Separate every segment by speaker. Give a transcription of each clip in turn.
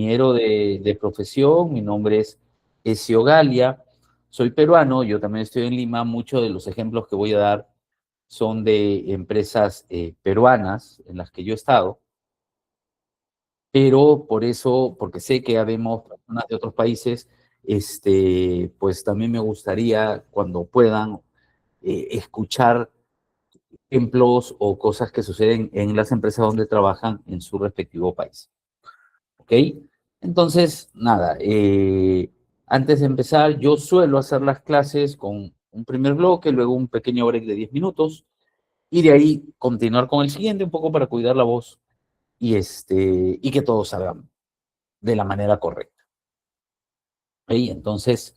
Speaker 1: ingeniero de profesión, mi nombre es Ezio Galia, soy peruano, yo también estoy en Lima, muchos de los ejemplos que voy a dar son de empresas peruanas en las que yo he estado, pero por eso, porque sé que habemos personas de otros países, pues también me gustaría, cuando puedan, escuchar ejemplos o cosas que suceden en las empresas donde trabajan en su respectivo país. ¿Ok? Entonces, nada, antes de empezar, yo suelo hacer las clases con un primer bloque, luego un pequeño break de 10 minutos, y de ahí continuar con el siguiente, un poco para cuidar la voz y que todos salgan de la manera correcta. ¿Ok? Entonces,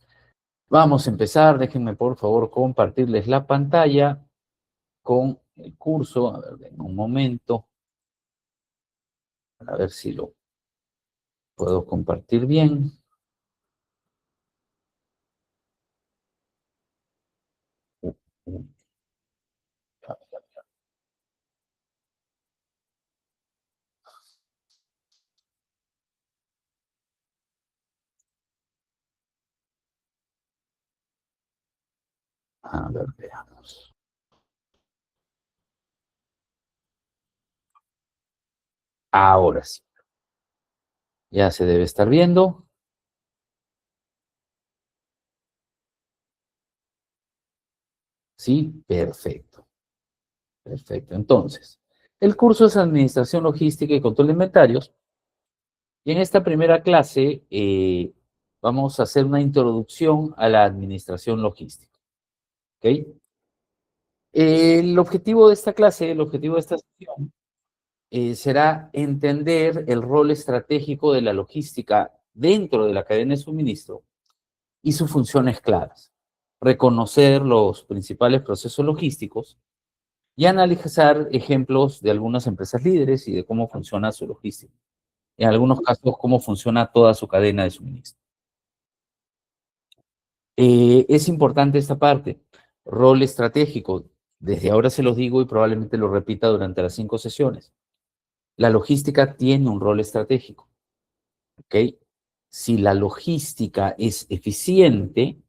Speaker 1: vamos a empezar. Déjenme, por favor, compartirles la pantalla con el curso. A ver, en un momento, a ver si lo puedo compartir bien. A ver, veamos. Ahora sí, ya se debe estar viendo. Sí, perfecto. Perfecto. Entonces, el curso es Administración Logística y Control de Inventarios. Y en esta primera clase vamos a hacer una introducción a la administración logística. ¿Ok? El objetivo de esta clase, el objetivo de esta sesión, será entender el rol estratégico de la logística dentro de la cadena de suministro y sus funciones claras, reconocer los principales procesos logísticos y analizar ejemplos de algunas empresas líderes y de cómo funciona su logística. En algunos casos, cómo funciona toda su cadena de suministro. Es importante esta parte, rol estratégico. Desde ahora se los digo y probablemente lo repita durante las 5 sesiones. La logística tiene un rol estratégico, ¿ok? Si la logística es eficiente,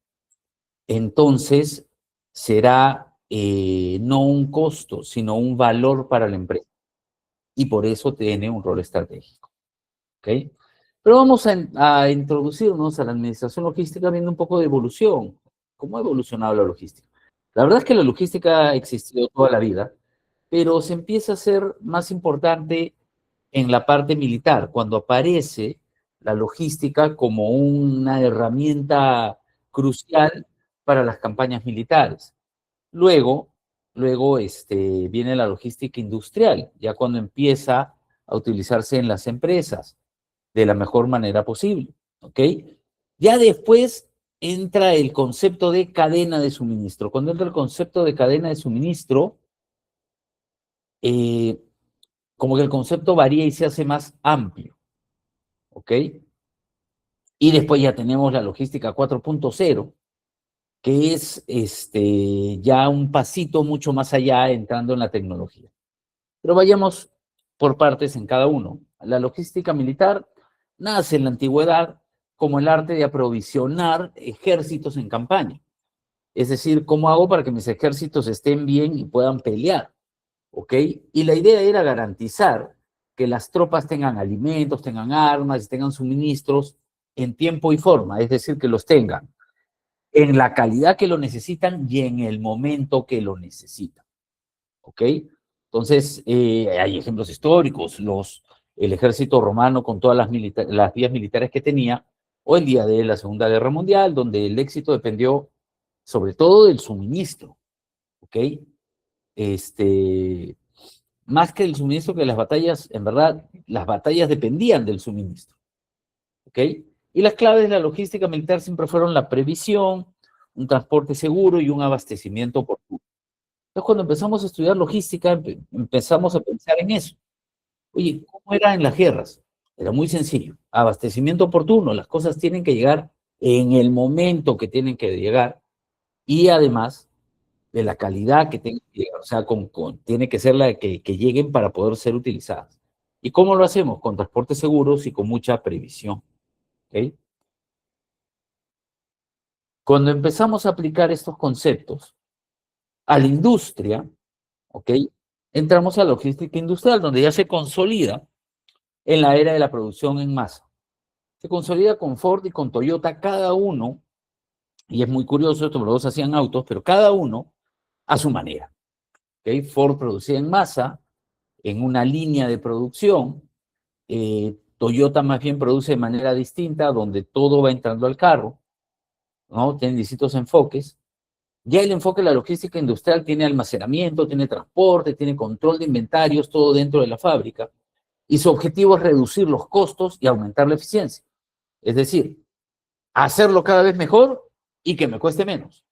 Speaker 1: entonces será no un costo, sino un valor para la empresa. Y por eso tiene un rol estratégico, ¿ok? Pero vamos a introducirnos a la administración logística viendo un poco de evolución. ¿Cómo ha evolucionado la logística? La verdad es que la logística ha existido toda la vida, pero se empieza a ser más importante en la parte militar, cuando aparece la logística como una herramienta crucial para las campañas militares. Luego, viene la logística industrial, ya cuando empieza a utilizarse en las empresas de la mejor manera posible, ¿ok? Ya después entra el concepto de cadena de suministro. Cuando entra el concepto de cadena de suministro, eh, como que el concepto varía y se hace más amplio, ¿ok? Y después ya tenemos la logística 4.0, que es ya un pasito mucho más allá entrando en la tecnología. Pero vayamos por partes en cada uno. La logística militar nace en la antigüedad como el arte de aprovisionar ejércitos en campaña. Es decir, ¿cómo hago para que mis ejércitos estén bien y puedan pelear? ¿Ok? Y la idea era garantizar que las tropas tengan alimentos, tengan armas, tengan suministros en tiempo y forma, es decir, que los tengan en la calidad que lo necesitan y en el momento que lo necesitan. ¿Ok? Entonces, hay ejemplos históricos, el ejército romano con todas las vías militares que tenía, o el día de la Segunda Guerra Mundial, donde el éxito dependió sobre todo del suministro, ¿ok? Este, Más que el suministro que las batallas, en verdad, las batallas dependían del suministro, ¿ok? Y las claves de la logística militar siempre fueron la previsión, un transporte seguro y un abastecimiento oportuno. Entonces, cuando empezamos a estudiar logística, empezamos a pensar en eso. Oye, ¿cómo era en las guerras? Era muy sencillo. Abastecimiento oportuno, las cosas tienen que llegar en el momento que tienen que llegar y además de la calidad que tienen que llegar, o sea, tiene que ser la que lleguen para poder ser utilizadas. ¿Y cómo lo hacemos? Con transportes seguros y con mucha previsión. ¿Ok? Cuando empezamos a aplicar estos conceptos a la industria, ¿ok? Entramos a la logística industrial, donde ya se consolida en la era de la producción en masa. Se consolida con Ford y con Toyota, cada uno, y es muy curioso, estos los dos hacían autos, pero cada uno a su manera. ¿Okay? Ford producía en masa, en una línea de producción. Toyota más bien produce de manera distinta, donde todo va entrando al carro, ¿no? Tienen distintos enfoques. Ya el enfoque de la logística industrial tiene almacenamiento, tiene transporte, tiene control de inventarios, todo dentro de la fábrica. Y su objetivo es reducir los costos y aumentar la eficiencia. Es decir, hacerlo cada vez mejor y que me cueste menos.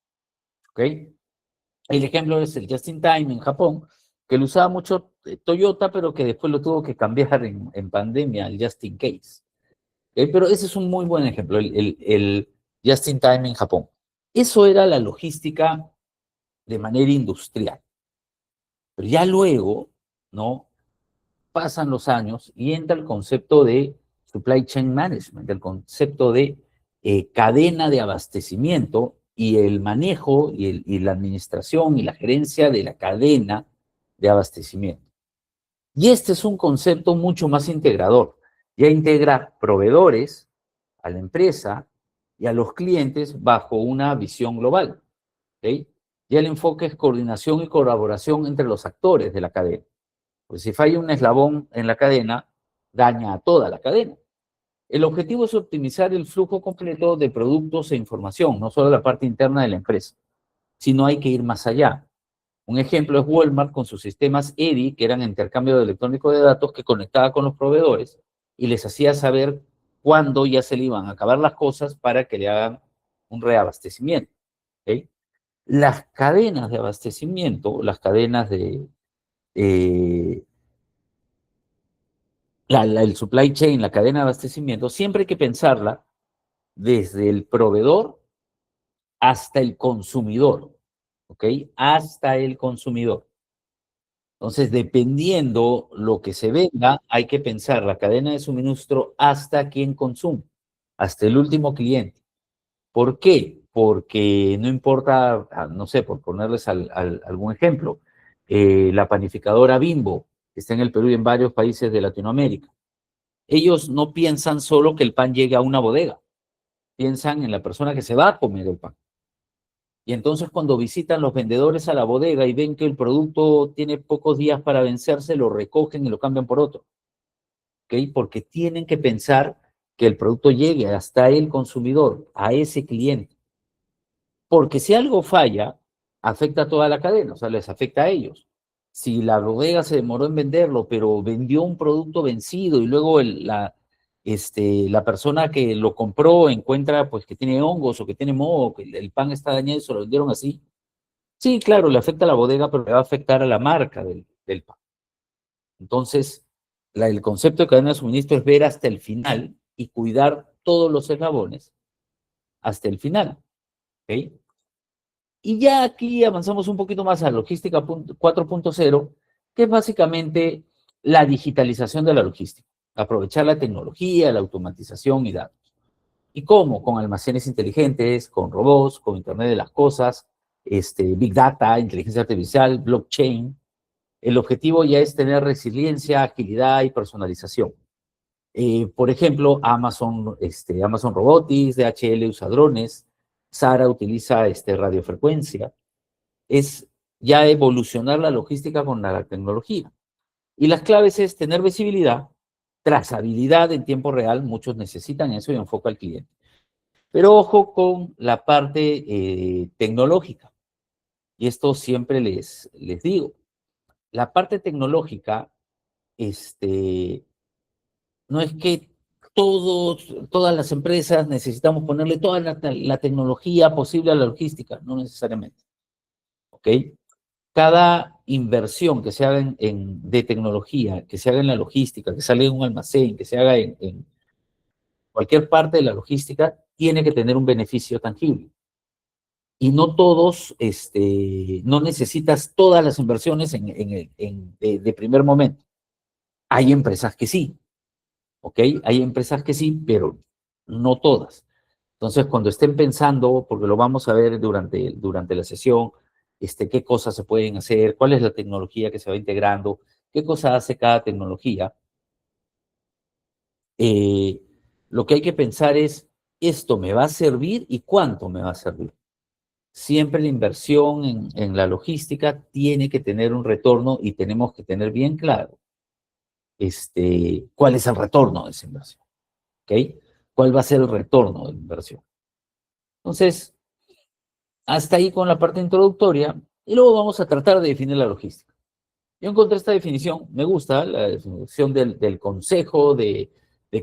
Speaker 1: ¿Ok? El ejemplo es el Just in Time en Japón, que lo usaba mucho Toyota, pero que después lo tuvo que cambiar en pandemia al Just in Case. ¿Ok? Pero ese es un muy buen ejemplo, el Just in Time en Japón. Eso era la logística de manera industrial. Pero ya luego, ¿no? Pasan los años y entra el concepto de supply chain management, el concepto de cadena de abastecimiento y el manejo y la administración y la gerencia de la cadena de abastecimiento. Y este es un concepto mucho más integrador. Ya integra proveedores a la empresa y a los clientes bajo una visión global. ¿Okay? Ya el enfoque es coordinación y colaboración entre los actores de la cadena. Pues si falla un eslabón en la cadena, daña a toda la cadena. El objetivo es optimizar el flujo completo de productos e información, no solo la parte interna de la empresa, sino hay que ir más allá. Un ejemplo es Walmart con sus sistemas EDI, que eran intercambio electrónico de datos que conectaba con los proveedores y les hacía saber cuándo ya se le iban a acabar las cosas para que le hagan un reabastecimiento. ¿Okay? Las cadenas de abastecimiento, las cadenas de el supply chain, la cadena de abastecimiento, siempre hay que pensarla desde el proveedor hasta el consumidor, ¿ok? Hasta el consumidor. Entonces, dependiendo lo que se venda, hay que pensar la cadena de suministro hasta quien consume, hasta el último cliente. ¿Por qué? Porque no importa, no sé, por ponerles algún ejemplo, la panificadora Bimbo, que está en el Perú y en varios países de Latinoamérica. Ellos no piensan solo que el pan llegue a una bodega, piensan en la persona que se va a comer el pan. Y entonces cuando visitan los vendedores a la bodega y ven que el producto tiene pocos días para vencerse, lo recogen y lo cambian por otro. ¿Ok? Porque tienen que pensar que el producto llegue hasta el consumidor, a ese cliente. Porque si algo falla, afecta a toda la cadena, o sea, les afecta a ellos. Si la bodega se demoró en venderlo, pero vendió un producto vencido y luego la persona que lo compró encuentra pues que tiene hongos o que tiene moho, que el pan está dañado y se lo vendieron así. Sí, claro, le afecta a la bodega, pero le va a afectar a la marca del pan. Entonces, el concepto de cadena de suministro es ver hasta el final y cuidar todos los eslabones hasta el final. ¿Ok? Y ya aquí avanzamos un poquito más a logística 4.0, que es básicamente la digitalización de la logística. Aprovechar la tecnología, la automatización y datos. ¿Y cómo? Con almacenes inteligentes, con robots, con Internet de las Cosas, Big Data, inteligencia artificial, blockchain. El objetivo ya es tener resiliencia, agilidad y personalización. Por ejemplo, Amazon Robotics, DHL usa drones, Sara utiliza radiofrecuencia. Es ya evolucionar la logística con la tecnología. Y las claves es tener visibilidad, trazabilidad en tiempo real, muchos necesitan eso y enfoca al cliente. Pero ojo con la parte tecnológica. Y esto siempre les digo. La parte tecnológica, no es que todas las empresas necesitamos ponerle toda la tecnología posible a la logística, no necesariamente. ¿Ok? Cada inversión que se haga de tecnología, que se haga en la logística, que se haga en un almacén, que se haga en cualquier parte de la logística, tiene que tener un beneficio tangible. Y no todos, no necesitas todas las inversiones de primer momento. Hay empresas que sí, ¿ok? Hay empresas que sí, pero no todas. Entonces, cuando estén pensando, porque lo vamos a ver durante la sesión, qué cosas se pueden hacer, cuál es la tecnología que se va integrando, qué cosa hace cada tecnología, eh, lo que hay que pensar es, ¿esto me va a servir y cuánto me va a servir? Siempre la inversión en la logística tiene que tener un retorno y tenemos que tener bien claro cuál es el retorno de esa inversión, ¿ok? ¿Cuál va a ser el retorno de la inversión? Entonces, hasta ahí con la parte introductoria y luego vamos a tratar de definir la logística. Yo encontré esta definición, me gusta la definición del consejo de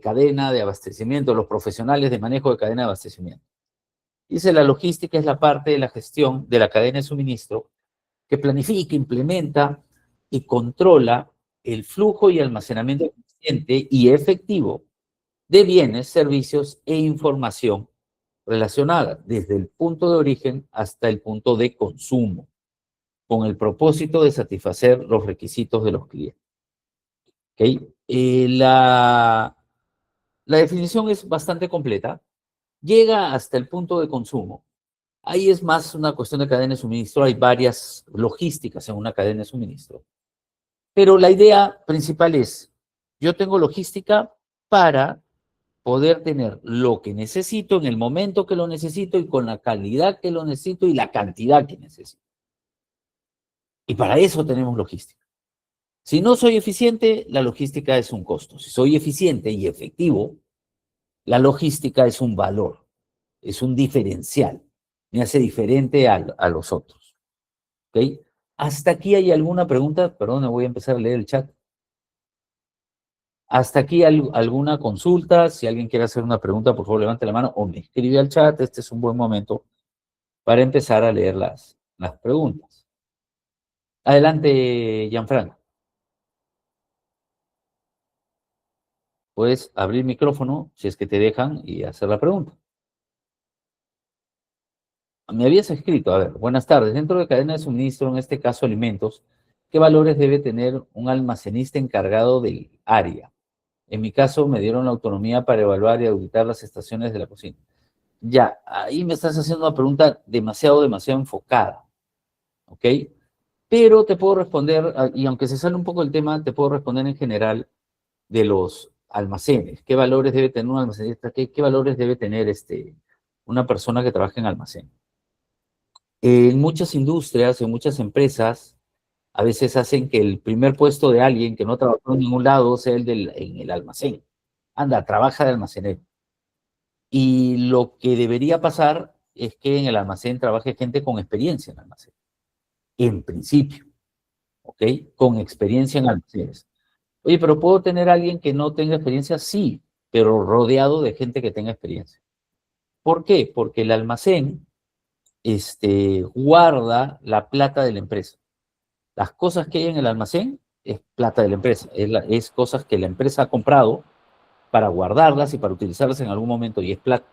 Speaker 1: cadena de abastecimiento, los profesionales de manejo de cadena de abastecimiento. Dice, la logística es la parte de la gestión de la cadena de suministro que planifica, implementa y controla el flujo y almacenamiento eficiente y efectivo de bienes, servicios e información relacionada desde el punto de origen hasta el punto de consumo, con el propósito de satisfacer los requisitos de los clientes. ¿Okay? La definición es bastante completa, llega hasta el punto de consumo. Ahí es más una cuestión de cadena de suministro, hay varias logísticas en una cadena de suministro. Pero la idea principal es, yo tengo logística para poder tener lo que necesito en el momento que lo necesito y con la calidad que lo necesito y la cantidad que necesito. Y para eso tenemos logística. Si no soy eficiente, la logística es un costo. Si soy eficiente y efectivo, la logística es un valor, es un diferencial. Me hace diferente a los otros. ¿Ok? ¿Hasta aquí hay alguna pregunta? Perdón, voy a empezar a leer el chat. ¿Hasta aquí alguna consulta? Si alguien quiere hacer una pregunta, por favor, levante la mano o me escribe al chat. Este es un buen momento para empezar a leer las preguntas. Adelante, Gianfranco. Puedes abrir micrófono si es que te dejan y hacer la pregunta. Me habías escrito, a ver, buenas tardes. Dentro de cadena de suministro, en este caso alimentos, ¿qué valores debe tener un almacenista encargado del área? En mi caso, me dieron la autonomía para evaluar y auditar las estaciones de la cocina. Ya, ahí me estás haciendo una pregunta demasiado enfocada, ¿ok? Pero te puedo responder, y aunque se sale un poco del tema, te puedo responder en general de los almacenes. ¿Qué valores debe tener un almacenista? ¿Qué valores debe tener una persona que trabaja en almacén? En muchas industrias, en muchas empresas, a veces hacen que el primer puesto de alguien que no trabajó en ningún lado sea en el almacén. Anda, trabaja de almacenero. Y lo que debería pasar es que en el almacén trabaje gente con experiencia en almacén. En principio, ¿ok? Con experiencia en almacenes. Oye, pero ¿puedo tener a alguien que no tenga experiencia? Sí, pero rodeado de gente que tenga experiencia. ¿Por qué? Porque el almacén guarda la plata de la empresa. Las cosas que hay en el almacén es plata de la empresa, es cosas que la empresa ha comprado para guardarlas y para utilizarlas en algún momento y es plata.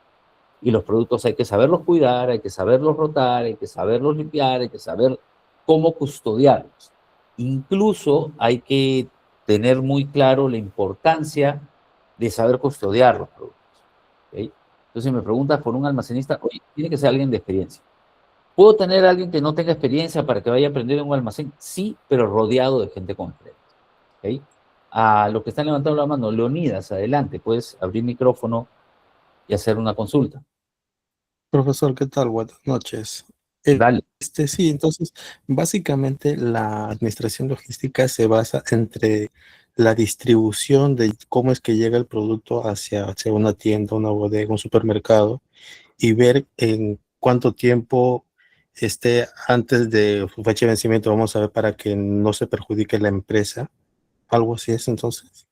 Speaker 1: Y los productos hay que saberlos cuidar, hay que saberlos rotar, hay que saberlos limpiar, hay que saber cómo custodiarlos. Incluso hay que tener muy claro la importancia de saber custodiar los productos. ¿Okay? Entonces, si me preguntas por un almacenista, oye, tiene que ser alguien de experiencia. ¿Puedo tener a alguien que no tenga experiencia para que vaya a aprender en un almacén? Sí, pero rodeado de gente con experiencia. ¿Okay? A los que están levantando la mano, Leonidas, adelante, puedes abrir micrófono y hacer una consulta.
Speaker 2: Profesor, ¿qué tal? Buenas noches.
Speaker 1: Dale.
Speaker 2: Sí, entonces, básicamente la administración logística se basa entre la distribución de cómo es que llega el producto hacia una tienda, una bodega, un supermercado, y ver en cuánto tiempo esté antes de su fecha de vencimiento, vamos a ver, para que no se perjudique la empresa. Algo así es entonces.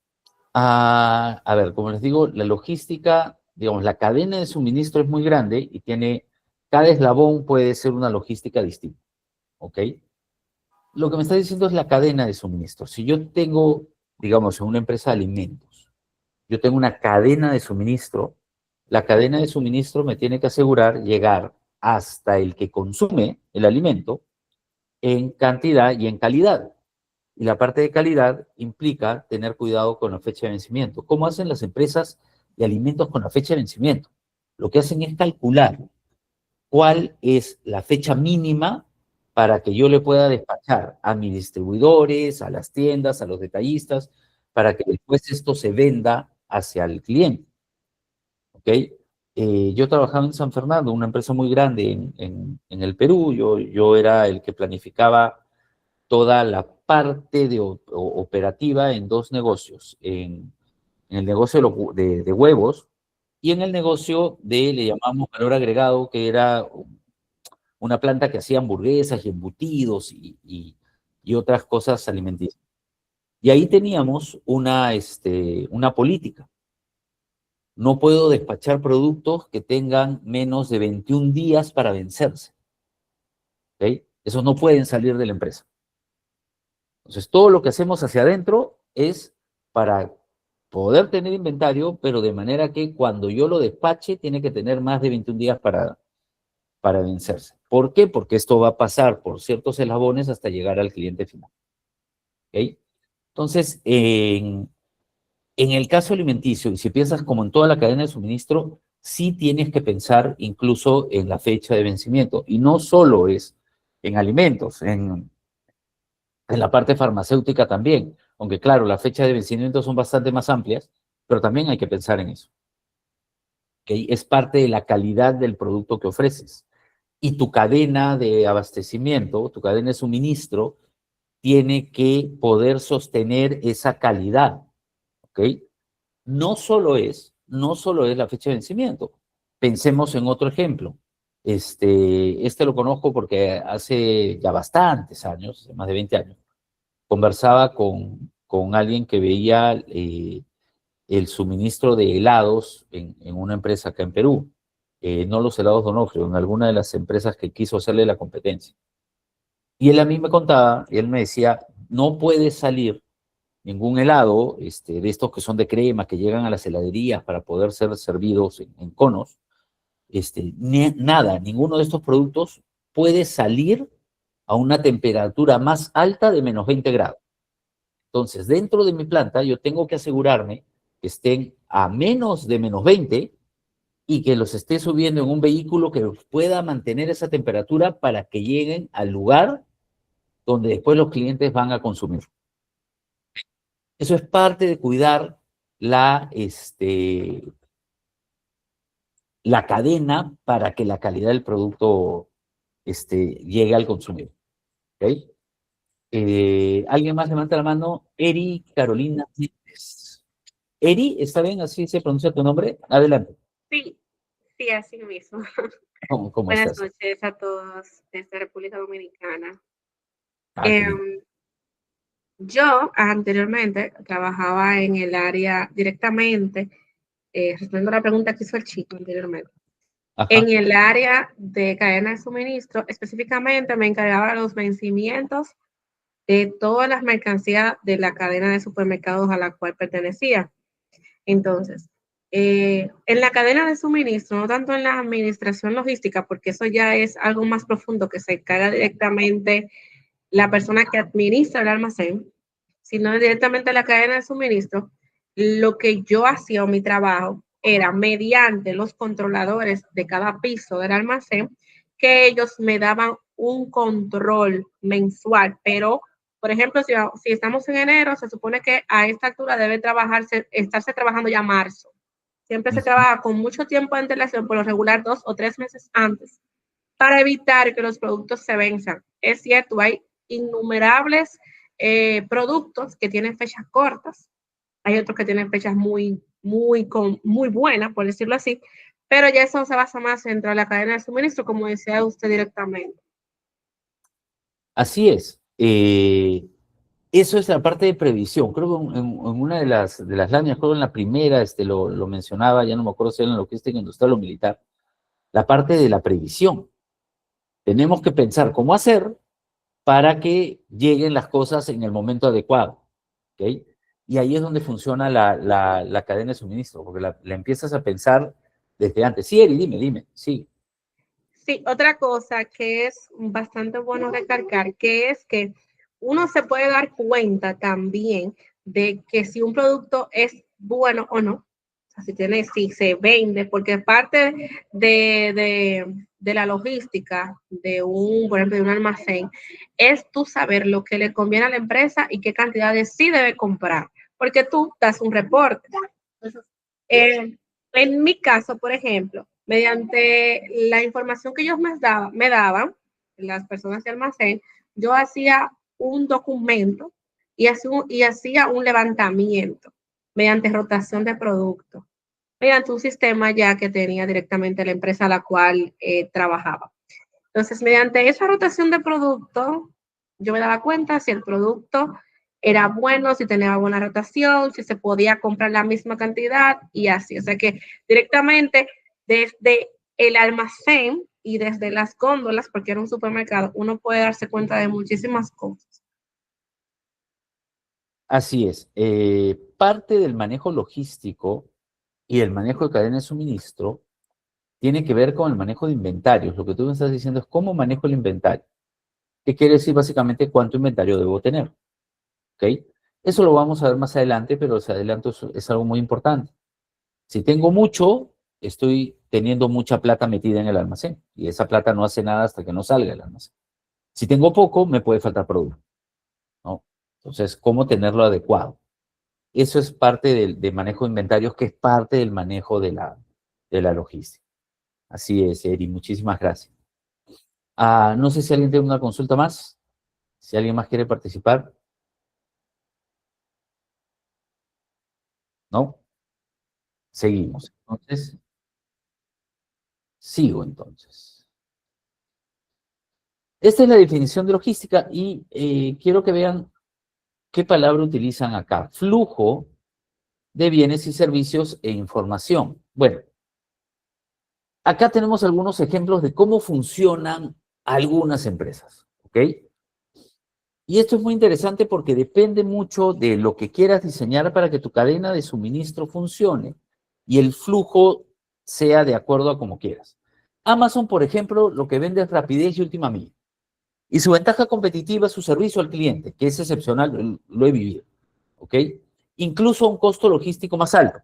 Speaker 1: A ver, como les digo, la logística, digamos, la cadena de suministro es muy grande y cada eslabón puede ser una logística distinta, ¿ok? Lo que me está diciendo es la cadena de suministro. Si yo tengo, digamos, en una empresa de alimentos, yo tengo una cadena de suministro, la cadena de suministro me tiene que asegurar llegar hasta el que consume el alimento en cantidad y en calidad. Y la parte de calidad implica tener cuidado con la fecha de vencimiento. ¿Cómo hacen las empresas de alimentos con la fecha de vencimiento? Lo que hacen es calcular cuál es la fecha mínima para que yo le pueda despachar a mis distribuidores, a las tiendas, a los detallistas, para que después esto se venda hacia el cliente. ¿Ok? Yo trabajaba en San Fernando, una empresa muy grande en el Perú. Yo era el que planificaba toda la parte operativa en dos negocios, en el negocio de huevos y en el negocio le llamamos valor agregado, que era una planta que hacía hamburguesas y embutidos y otras cosas alimenticias. Y ahí teníamos una política. No puedo despachar productos que tengan menos de 21 días para vencerse. ¿Ok? Esos no pueden salir de la empresa. Entonces, todo lo que hacemos hacia adentro es para poder tener inventario, pero de manera que cuando yo lo despache, tiene que tener más de 21 días para vencerse. ¿Por qué? Porque esto va a pasar por ciertos eslabones hasta llegar al cliente final. ¿Ok? Entonces, en el caso alimenticio, y si piensas como en toda la cadena de suministro, sí tienes que pensar incluso en la fecha de vencimiento. Y no solo es en alimentos, en la parte farmacéutica también. Aunque claro, las fechas de vencimiento son bastante más amplias, pero también hay que pensar en eso. ¿Okay? Es parte de la calidad del producto que ofreces. Y tu cadena de abastecimiento, tu cadena de suministro, tiene que poder sostener esa calidad. ¿Ok? No solo es la fecha de vencimiento. Pensemos en otro ejemplo. Este lo conozco porque hace ya bastantes años, más de 20 años, conversaba con alguien que veía el suministro de helados en una empresa acá en Perú. No los helados Donofrio, en alguna de las empresas que quiso hacerle la competencia. Y él a mí me contaba, y él me decía, no puede salir ningún helado de estos que son de crema, que llegan a las heladerías para poder ser servidos en conos, nada, ninguno de estos productos puede salir a una temperatura más alta de menos 20 grados. Entonces, dentro de mi planta, yo tengo que asegurarme que estén a menos de menos 20 y que los esté subiendo en un vehículo que pueda mantener esa temperatura para que lleguen al lugar donde después los clientes van a consumir. Eso es parte de cuidar la cadena para que la calidad del producto llegue al consumidor. ¿Okay? ¿Alguien más levanta la mano? Eri Carolina Méndez. Eri, ¿está bien? ¿Así se pronuncia tu nombre? Adelante.
Speaker 3: Sí, sí, así mismo.
Speaker 1: ¿Cómo
Speaker 3: Buenas
Speaker 1: estás?
Speaker 3: noches a todos desde República Dominicana.
Speaker 1: Qué lindo.
Speaker 3: Yo anteriormente trabajaba en el área directamente, respondiendo a la pregunta que hizo el chico anteriormente,
Speaker 1: Ajá.
Speaker 3: en el área de cadena de suministro. Específicamente me encargaba de los vencimientos de todas las mercancías de la cadena de supermercados a la cual pertenecía. Entonces, en la cadena de suministro, no tanto en la administración logística, porque eso ya es algo más profundo que se encarga directamente la persona que administra el almacén, sino directamente la cadena de suministro. Lo que yo hacía o mi trabajo era mediante los controladores de cada piso del almacén, que ellos me daban un control mensual, pero por ejemplo, si estamos en enero, se supone que a esta altura debe estarse trabajando ya marzo. Siempre se trabaja con mucho tiempo de antelación, por lo regular 2 o 3 meses antes, para evitar que los productos se venzan. Es cierto, hay innumerables productos que tienen fechas cortas, hay otros que tienen fechas muy buenas, por decirlo así, pero ya eso se basa más dentro de la cadena de suministro, como decía usted directamente.
Speaker 1: Así es. Eso es la parte de previsión. Creo que en una de las láminas, creo que en la primera lo mencionaba, ya no me acuerdo si era en logística industrial o militar, la parte de la previsión. Tenemos que pensar cómo hacer para que lleguen las cosas en el momento adecuado. ¿Okay? Y ahí es donde funciona la cadena de suministro, porque la empiezas a pensar desde antes. Sí, Eri, dime, sí.
Speaker 3: Sí, otra cosa que es bastante bueno recalcar, que es que uno se puede dar cuenta también de que si un producto es bueno o no, o sea, si se vende, porque parte de la logística de por ejemplo, de un almacén, es tú saber lo que le conviene a la empresa y qué cantidades sí debe comprar, porque tú das un reporte. En mi caso, por ejemplo, mediante la información que ellos me daban, las personas de almacén, yo hacía un documento y hacía un levantamiento mediante rotación de productos, mediante un sistema ya que tenía directamente la empresa a la cual trabajaba. Entonces, mediante esa rotación de productos, yo me daba cuenta si el producto era bueno, si tenía buena rotación, si se podía comprar la misma cantidad y así. O sea que directamente desde el almacén y desde las góndolas, porque era un supermercado, uno puede darse cuenta de muchísimas cosas.
Speaker 1: Así es. Parte del manejo logístico y el manejo de cadena de suministro tiene que ver con el manejo de inventarios. Lo que tú me estás diciendo es cómo manejo el inventario. ¿Qué quiere decir básicamente cuánto inventario debo tener? ¿Ok? Eso lo vamos a ver más adelante, pero ese adelanto es algo muy importante. Si tengo mucho, estoy teniendo mucha plata metida en el almacén y esa plata no hace nada hasta que no salga del almacén. Si tengo poco, me puede faltar producto, ¿no? Entonces, ¿cómo tenerlo adecuado? Eso es parte del manejo de inventarios, que es parte del manejo de la logística. Así es, Eri, muchísimas gracias. No sé si alguien tiene una consulta más, si alguien más quiere participar. ¿No? Seguimos. Entonces, sigo entonces. Esta es la definición de logística y quiero que vean qué palabra utilizan acá. Flujo de bienes y servicios e información. Bueno, acá tenemos algunos ejemplos de cómo funcionan algunas empresas, ¿ok? Y esto es muy interesante porque depende mucho de lo que quieras diseñar para que tu cadena de suministro funcione y el flujo sea de acuerdo a como quieras. Amazon, por ejemplo, lo que vende es rapidez y última milla. Y su ventaja competitiva es su servicio al cliente, que es excepcional, lo he vivido, ¿ok? Incluso a un costo logístico más alto,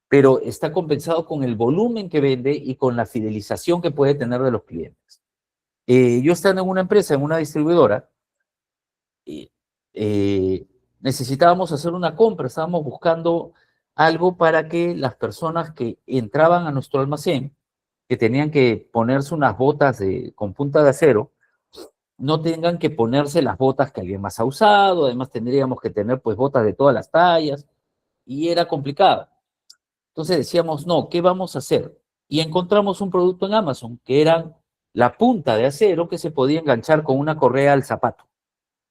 Speaker 1: pero está compensado con el volumen que vende y con la fidelización que puede tener de los clientes. Yo estando en una empresa, en una distribuidora, necesitábamos hacer una compra, estábamos buscando algo para que las personas que entraban a nuestro almacén, que tenían que ponerse unas botas con punta de acero, no tengan que ponerse las botas que alguien más ha usado, además tendríamos que tener pues botas de todas las tallas, y era complicado. Entonces decíamos, no, ¿qué vamos a hacer? Y encontramos un producto en Amazon, que era la punta de acero que se podía enganchar con una correa al zapato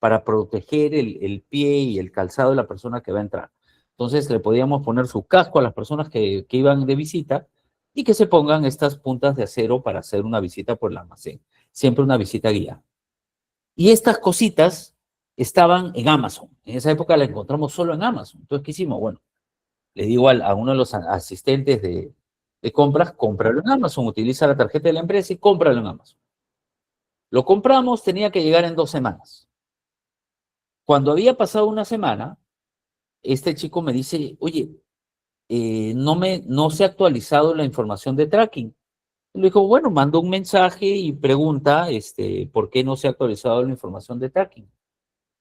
Speaker 1: para proteger el pie y el calzado de la persona que va a entrar. Entonces le podíamos poner su casco a las personas que iban de visita y que se pongan estas puntas de acero para hacer una visita por el almacén. Siempre una visita guiada. Y estas cositas estaban en Amazon. En esa época la encontramos solo en Amazon. Entonces, ¿qué hicimos? Bueno, le digo a uno de los asistentes de compras, cómpralo en Amazon, utiliza la tarjeta de la empresa y cómpralo en Amazon. Lo compramos, tenía que llegar en 2 semanas. Cuando había pasado una semana, este chico me dice, oye, no se ha actualizado la información de tracking. Le dijo, bueno, manda un mensaje y pregunta por qué no se ha actualizado la información de tracking,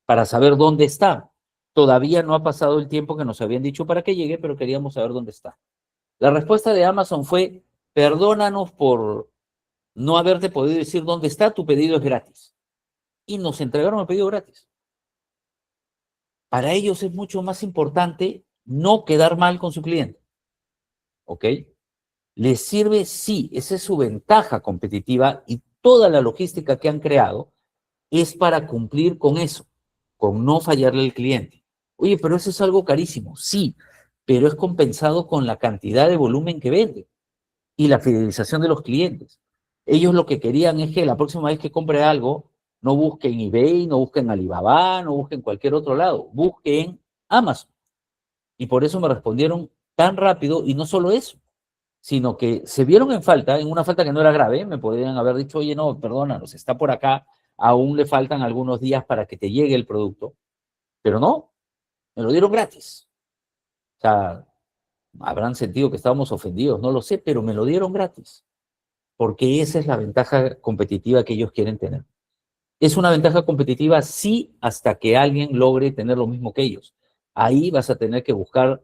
Speaker 1: para saber dónde está. Todavía no ha pasado el tiempo que nos habían dicho para que llegue, pero queríamos saber dónde está. La respuesta de Amazon fue, perdónanos por no haberte podido decir dónde está, tu pedido es gratis. Y nos entregaron el pedido gratis. Para ellos es mucho más importante no quedar mal con su cliente. ¿Ok? Les sirve, sí, esa es su ventaja competitiva y toda la logística que han creado es para cumplir con eso, con no fallarle al cliente. Oye, pero eso es algo carísimo. Sí, pero es compensado con la cantidad de volumen que vende y la fidelización de los clientes. Ellos lo que querían es que la próxima vez que compre algo, no busquen en eBay, no busquen en Alibaba, no busquen en cualquier otro lado, busquen en Amazon. Y por eso me respondieron tan rápido, y no solo eso, sino que se vieron en una falta que no era grave, me podrían haber dicho, oye, no, perdónanos, está por acá, aún le faltan algunos días para que te llegue el producto, pero no, me lo dieron gratis. O sea, habrán sentido que estábamos ofendidos, no lo sé, pero me lo dieron gratis, porque esa es la ventaja competitiva que ellos quieren tener. Es una ventaja competitiva sí hasta que alguien logre tener lo mismo que ellos. Ahí vas a tener que buscar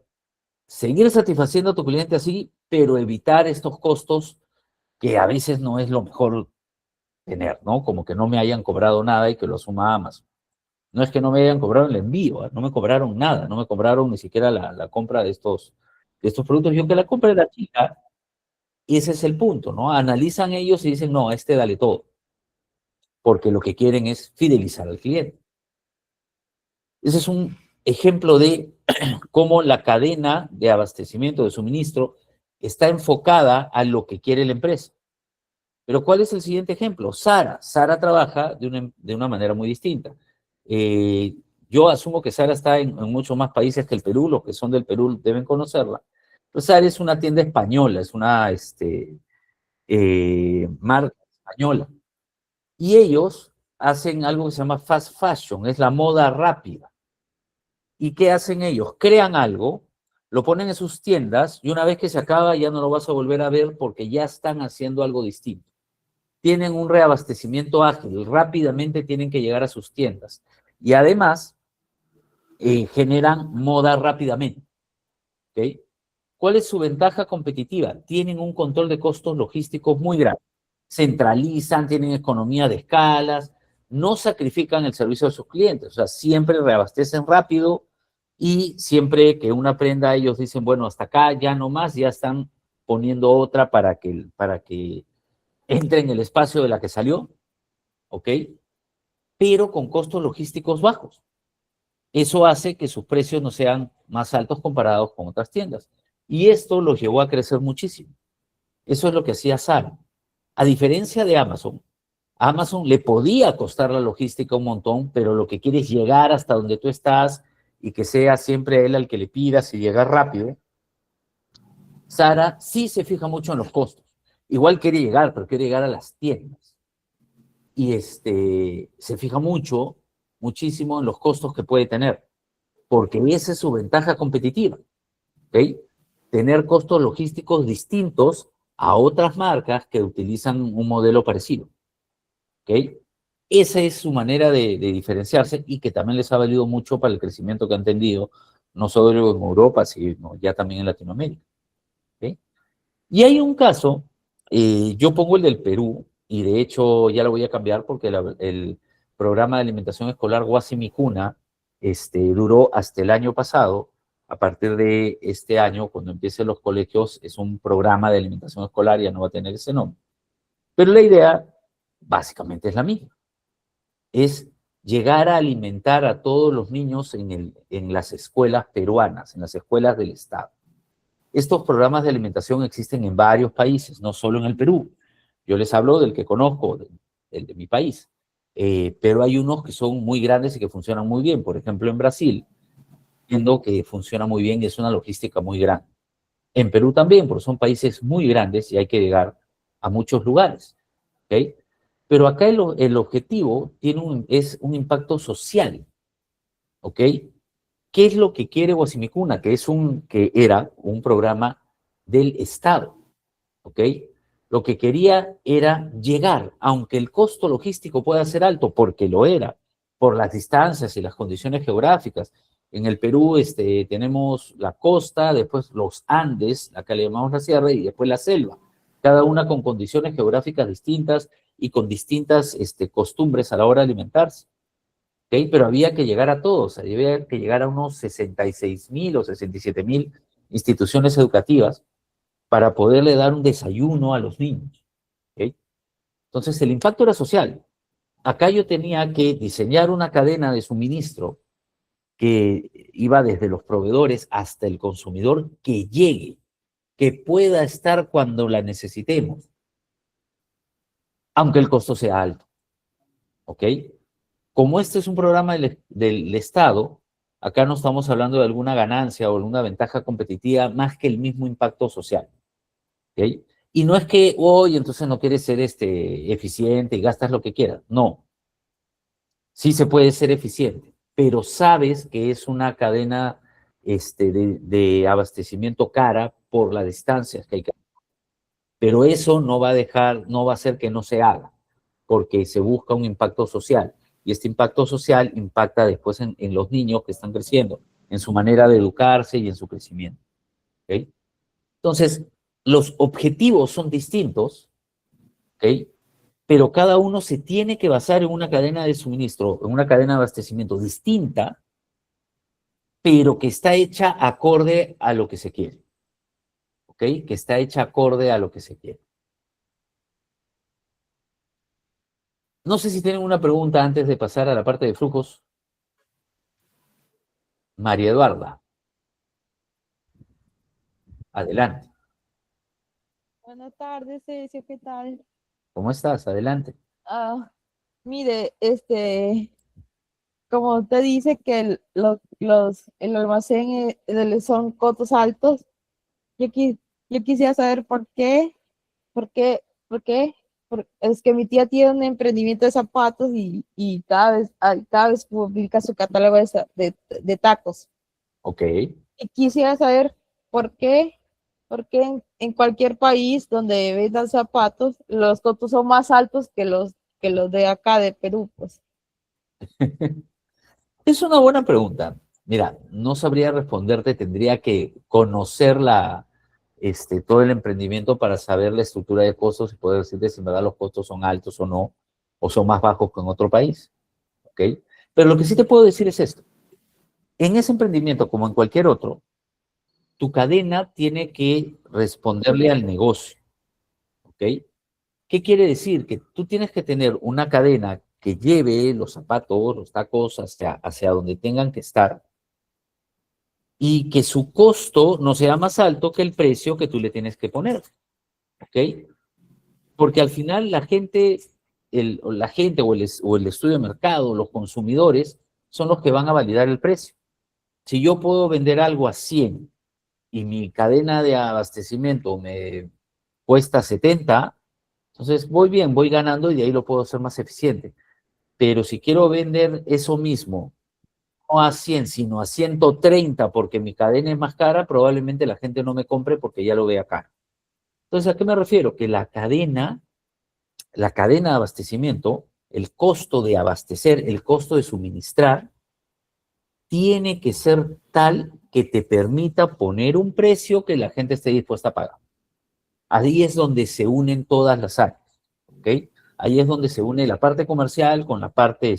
Speaker 1: seguir satisfaciendo a tu cliente así, pero evitar estos costos que a veces no es lo mejor tener, ¿no? Como que no me hayan cobrado nada y que lo asuma Amazon. No es que no me hayan cobrado el envío, ¿eh? No me cobraron nada, no me cobraron ni siquiera la compra de estos productos. Y aunque la compra era chica, ese es el punto, ¿no? Analizan ellos y dicen, no, a este dale todo, porque lo que quieren es fidelizar al cliente. Ese es un ejemplo de cómo la cadena de abastecimiento, de suministro, está enfocada a lo que quiere la empresa. Pero ¿cuál es el siguiente ejemplo? Sara. Sara trabaja de una manera muy distinta. Yo asumo que Sara está en muchos más países que el Perú. Los que son del Perú deben conocerla. Pero Sara es una tienda española, es una marca española. Y ellos hacen algo que se llama fast fashion, es la moda rápida. ¿Y qué hacen ellos? Crean algo, lo ponen en sus tiendas y una vez que se acaba ya no lo vas a volver a ver porque ya están haciendo algo distinto. Tienen un reabastecimiento ágil, rápidamente tienen que llegar a sus tiendas. Y además, generan moda rápidamente. ¿Okay? ¿Cuál es su ventaja competitiva? Tienen un control de costos logísticos muy grande. Centralizan, tienen economía de escalas, no sacrifican el servicio de sus clientes, o sea, siempre reabastecen rápido y siempre que una prenda ellos dicen, bueno, hasta acá, ya no más, ya están poniendo otra para que entre en el espacio de la que salió, ¿ok? Pero con costos logísticos bajos. Eso hace que sus precios no sean más altos comparados con otras tiendas. Y esto los llevó a crecer muchísimo. Eso es lo que hacía Zara. A diferencia de Amazon, Amazon le podía costar la logística un montón, pero lo que quiere es llegar hasta donde tú estás y que sea siempre él al que le pidas y llegar rápido. Zara sí se fija mucho en los costos. Igual quiere llegar, pero quiere llegar a las tiendas. Y se fija muchísimo en los costos que puede tener, porque esa es su ventaja competitiva. ¿Okay? Tener costos logísticos distintos a otras marcas que utilizan un modelo parecido. ¿Okay? Esa es su manera de diferenciarse y que también les ha valido mucho para el crecimiento que han tenido, no solo en Europa, sino ya también en Latinoamérica. ¿Okay? Y hay un caso, yo pongo el del Perú, y de hecho ya lo voy a cambiar porque el programa de alimentación escolar Guasimicuna duró hasta el año pasado. A partir de este año, cuando empiecen los colegios, es un programa de alimentación escolar, ya no va a tener ese nombre. Pero la idea básicamente es la misma. Es llegar a alimentar a todos los niños en las escuelas peruanas, en las escuelas del Estado. Estos programas de alimentación existen en varios países, no solo en el Perú. Yo les hablo del que conozco, el de mi país. Pero hay unos que son muy grandes y que funcionan muy bien. Por ejemplo, en Brasil, viendo que funciona muy bien y es una logística muy grande. En Perú también, porque son países muy grandes y hay que llegar a muchos lugares. ¿Okay? Pero acá el objetivo es un impacto social. ¿Ok? ¿Qué es lo que quiere Guasimicuna? Que era un programa del Estado. ¿Ok? Lo que quería era llegar, aunque el costo logístico pueda ser alto, porque lo era, por las distancias y las condiciones geográficas. En el Perú tenemos la costa, después los Andes, acá le llamamos la sierra, y después la selva, cada una con condiciones geográficas distintas y con distintas costumbres a la hora de alimentarse. ¿Okay? Pero había que llegar a todos, había que llegar a unos 66,000 o 67,000 instituciones educativas para poderle dar un desayuno a los niños. ¿Okay? Entonces, el impacto era social. Acá yo tenía que diseñar una cadena de suministro que iba desde los proveedores hasta el consumidor, que llegue, que pueda estar cuando la necesitemos, aunque el costo sea alto. ¿Ok? Como este es un programa del Estado, acá no estamos hablando de alguna ganancia o alguna ventaja competitiva más que el mismo impacto social. ¿Okay? Y no es que hoy entonces no quieres ser eficiente y gastas lo que quieras. No. Sí se puede ser eficiente, pero sabes que es una cadena de abastecimiento cara por las distancias que hay que. Pero eso no va a dejar, no va a hacer que no se haga, porque se busca un impacto social. Y este impacto social impacta después en los niños que están creciendo, en su manera de educarse y en su crecimiento. ¿Ok? Entonces, los objetivos son distintos, ¿ok? Pero cada uno se tiene que basar en una cadena de suministro, en una cadena de abastecimiento distinta, pero que está hecha acorde a lo que se quiere, ¿ok? Que está hecha acorde a lo que se quiere. No sé si tienen una pregunta antes de pasar a la parte de flujos. María Eduarda, adelante.
Speaker 4: Buenas tardes, Sergio, ¿qué tal?
Speaker 1: ¿Cómo estás? Adelante.
Speaker 4: Ah, mire, como te dice que el almacén son costos altos, yo, yo quisiera saber por qué, por qué. Es que mi tía tiene un emprendimiento de zapatos y cada vez publica su catálogo de tacos.
Speaker 1: Ok.
Speaker 4: Y quisiera saber por qué, por qué en cualquier país donde vendan zapatos, los costos son más altos que los de acá de Perú, pues.
Speaker 1: Es una buena pregunta. Mira, no sabría responderte, tendría que conocer todo el emprendimiento para saber la estructura de costos y poder decirte si en verdad los costos son altos o no, o son más bajos que en otro país. ¿Ok? Pero lo que sí te puedo decir es esto. En ese emprendimiento, como en cualquier otro, tu cadena tiene que responderle al negocio. ¿Ok? ¿Qué quiere decir? Que tú tienes que tener una cadena que lleve los zapatos, los tacos hacia donde tengan que estar y que su costo no sea más alto que el precio que tú le tienes que poner. ¿Ok? Porque al final la gente o el estudio de mercado, los consumidores, son los que van a validar el precio. Si yo puedo vender algo a 100 y mi cadena de abastecimiento me cuesta 70, entonces voy bien, voy ganando y de ahí lo puedo hacer más eficiente. Pero si quiero vender eso mismo, no a 100, sino a 130 porque mi cadena es más cara, probablemente la gente no me compre porque ya lo vea caro. Entonces, ¿a qué me refiero? Que la cadena de abastecimiento, el costo de abastecer, el costo de suministrar, tiene que ser tal que te permita poner un precio que la gente esté dispuesta a pagar. Ahí es donde se unen todas las áreas, ¿ok? Ahí es donde se une la parte comercial con la parte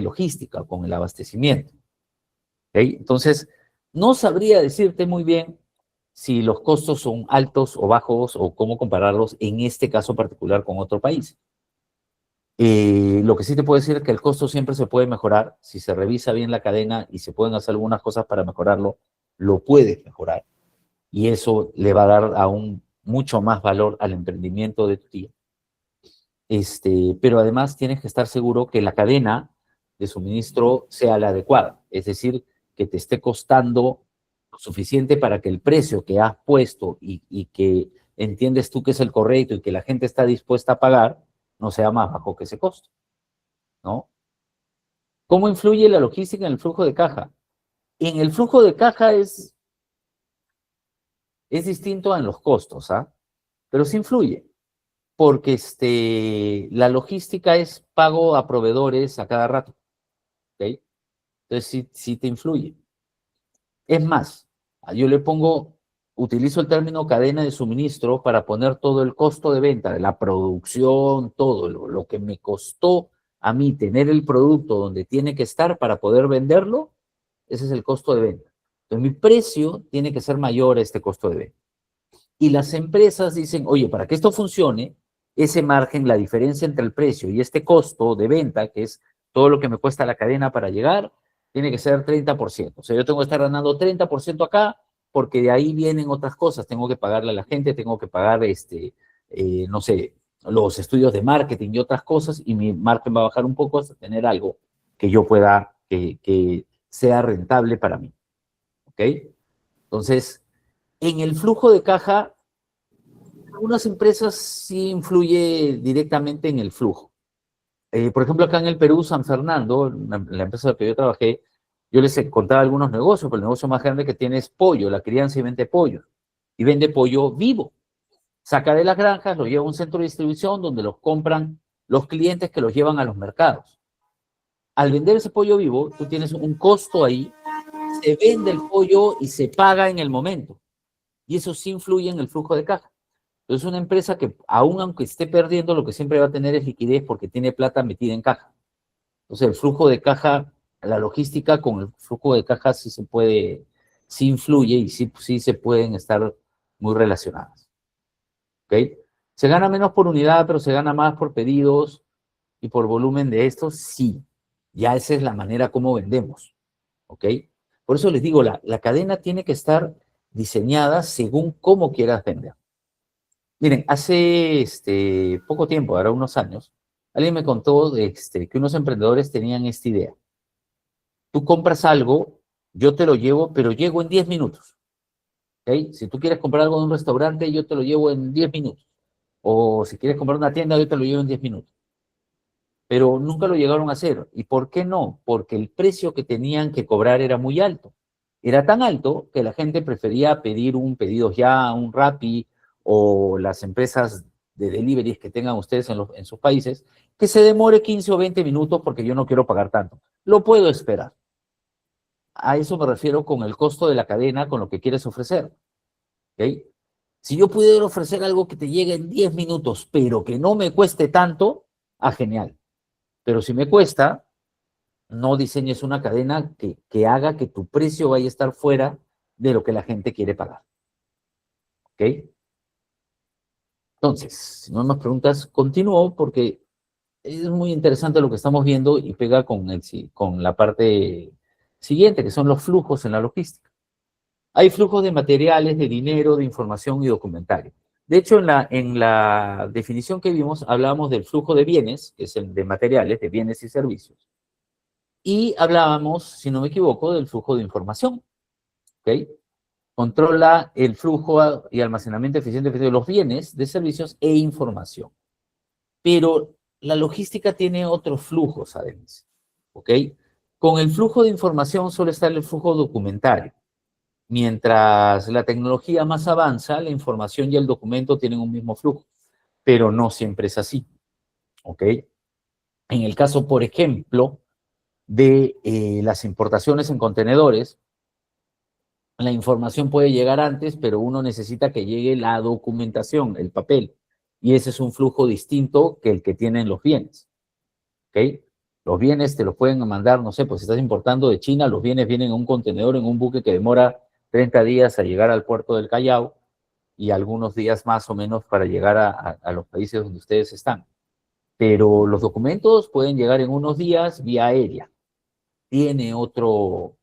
Speaker 1: logística, con el abastecimiento, ¿ok? Entonces, no sabría decirte muy bien si los costos son altos o bajos o cómo compararlos en este caso particular con otro país. Lo que sí te puedo decir es que el costo siempre se puede mejorar. Si se revisa bien la cadena y se pueden hacer algunas cosas para mejorarlo, lo puedes mejorar. Y eso le va a dar aún mucho más valor al emprendimiento de tu tía. Pero además tienes que estar seguro que la cadena de suministro sea la adecuada, es decir, que te esté costando lo suficiente para que el precio que has puesto y que entiendes tú que es el correcto y que la gente está dispuesta a pagar, no sea más bajo que ese costo, ¿no? ¿Cómo influye la logística en el flujo de caja? En el flujo de caja es distinto en los costos, ¿ah? Pero sí influye, porque la logística es pago a proveedores a cada rato, ¿ok? Entonces sí te influye. Es más, yo utilizo el término cadena de suministro para poner todo el costo de venta, de la producción, todo lo que me costó a mí tener el producto donde tiene que estar para poder venderlo, ese es el costo de venta. Entonces mi precio tiene que ser mayor a este costo de venta. Y las empresas dicen, oye, para que esto funcione, ese margen, la diferencia entre el precio y este costo de venta, que es todo lo que me cuesta la cadena para llegar, tiene que ser 30%. O sea, yo tengo que estar ganando 30% acá, porque de ahí vienen otras cosas. Tengo que pagarle a la gente, tengo que pagar, no sé, los estudios de marketing y otras cosas, y mi margen va a bajar un poco hasta tener algo que yo pueda, que sea rentable para mí. ¿Ok? Entonces, en el flujo de caja, algunas empresas sí influye directamente en el flujo. Por ejemplo, acá en el Perú, San Fernando, la empresa en la que yo trabajé, yo les contaba algunos negocios, pero el negocio más grande que tiene es pollo, la crianza y vende pollo. Y vende pollo vivo. Saca de las granjas, lo lleva a un centro de distribución donde los compran los clientes que los llevan a los mercados. Al vender ese pollo vivo, tú tienes un costo ahí, se vende el pollo y se paga en el momento. Y eso sí influye en el flujo de caja. Entonces, una empresa que, aun aunque esté perdiendo, lo que siempre va a tener es liquidez porque tiene plata metida en caja. Entonces, el flujo de caja, la logística con el flujo de caja sí se puede, sí influye y sí se pueden estar muy relacionadas. ¿Ok? ¿Se gana menos por unidad, pero se gana más por pedidos y por volumen de estos? Sí. Ya esa es la manera como vendemos. ¿Ok? Por eso les digo, la cadena tiene que estar diseñada según cómo quieras vender. Miren, hace poco tiempo, ahora unos años, alguien me contó que unos emprendedores tenían esta idea. Tú compras algo, yo te lo llevo, pero llego en 10 minutos. ¿Ok? Si tú quieres comprar algo de un restaurante, yo te lo llevo en 10 minutos. O si quieres comprar una tienda, yo te lo llevo en 10 minutos. Pero nunca lo llegaron a hacer. ¿Y por qué no? Porque el precio que tenían que cobrar era muy alto. Era tan alto que la gente prefería pedir un pedido ya, un Rappi, o las empresas de deliveries que tengan ustedes en sus países, que se demore 15 o 20 minutos porque yo no quiero pagar tanto. Lo puedo esperar. A eso me refiero con el costo de la cadena, con lo que quieres ofrecer. ¿Ok? Si yo pudiera ofrecer algo que te llegue en 10 minutos, pero que no me cueste tanto, genial. Pero si me cuesta, no diseñes una cadena que haga que tu precio vaya a estar fuera de lo que la gente quiere pagar. ¿Ok? Entonces, si no hay más preguntas, continúo porque es muy interesante lo que estamos viendo y pega con la parte siguiente, que son los flujos en la logística. Hay flujos de materiales, de dinero, de información y documentario. De hecho, en la definición que vimos, hablábamos del flujo de bienes, que es el de materiales, de bienes y servicios. Y hablábamos, si no me equivoco, del flujo de información. ¿Ok? Controla el flujo y almacenamiento eficiente de los bienes, de servicios e información. Pero la logística tiene otros flujos, además. ¿Ok? Con el flujo de información suele estar el flujo documentario. Mientras la tecnología más avanza, la información y el documento tienen un mismo flujo, pero no siempre es así. ¿Ok? En el caso, por ejemplo, de las importaciones en contenedores, la información puede llegar antes, pero uno necesita que llegue la documentación, el papel, y ese es un flujo distinto que el que tienen los bienes. ¿Ok? Los bienes te los pueden mandar, no sé, pues si estás importando de China, los bienes vienen en un contenedor, en un buque que demora 30 días a llegar al puerto del Callao y algunos días más o menos para llegar a los países donde ustedes están. Pero los documentos pueden llegar en unos días vía aérea. Tiene otro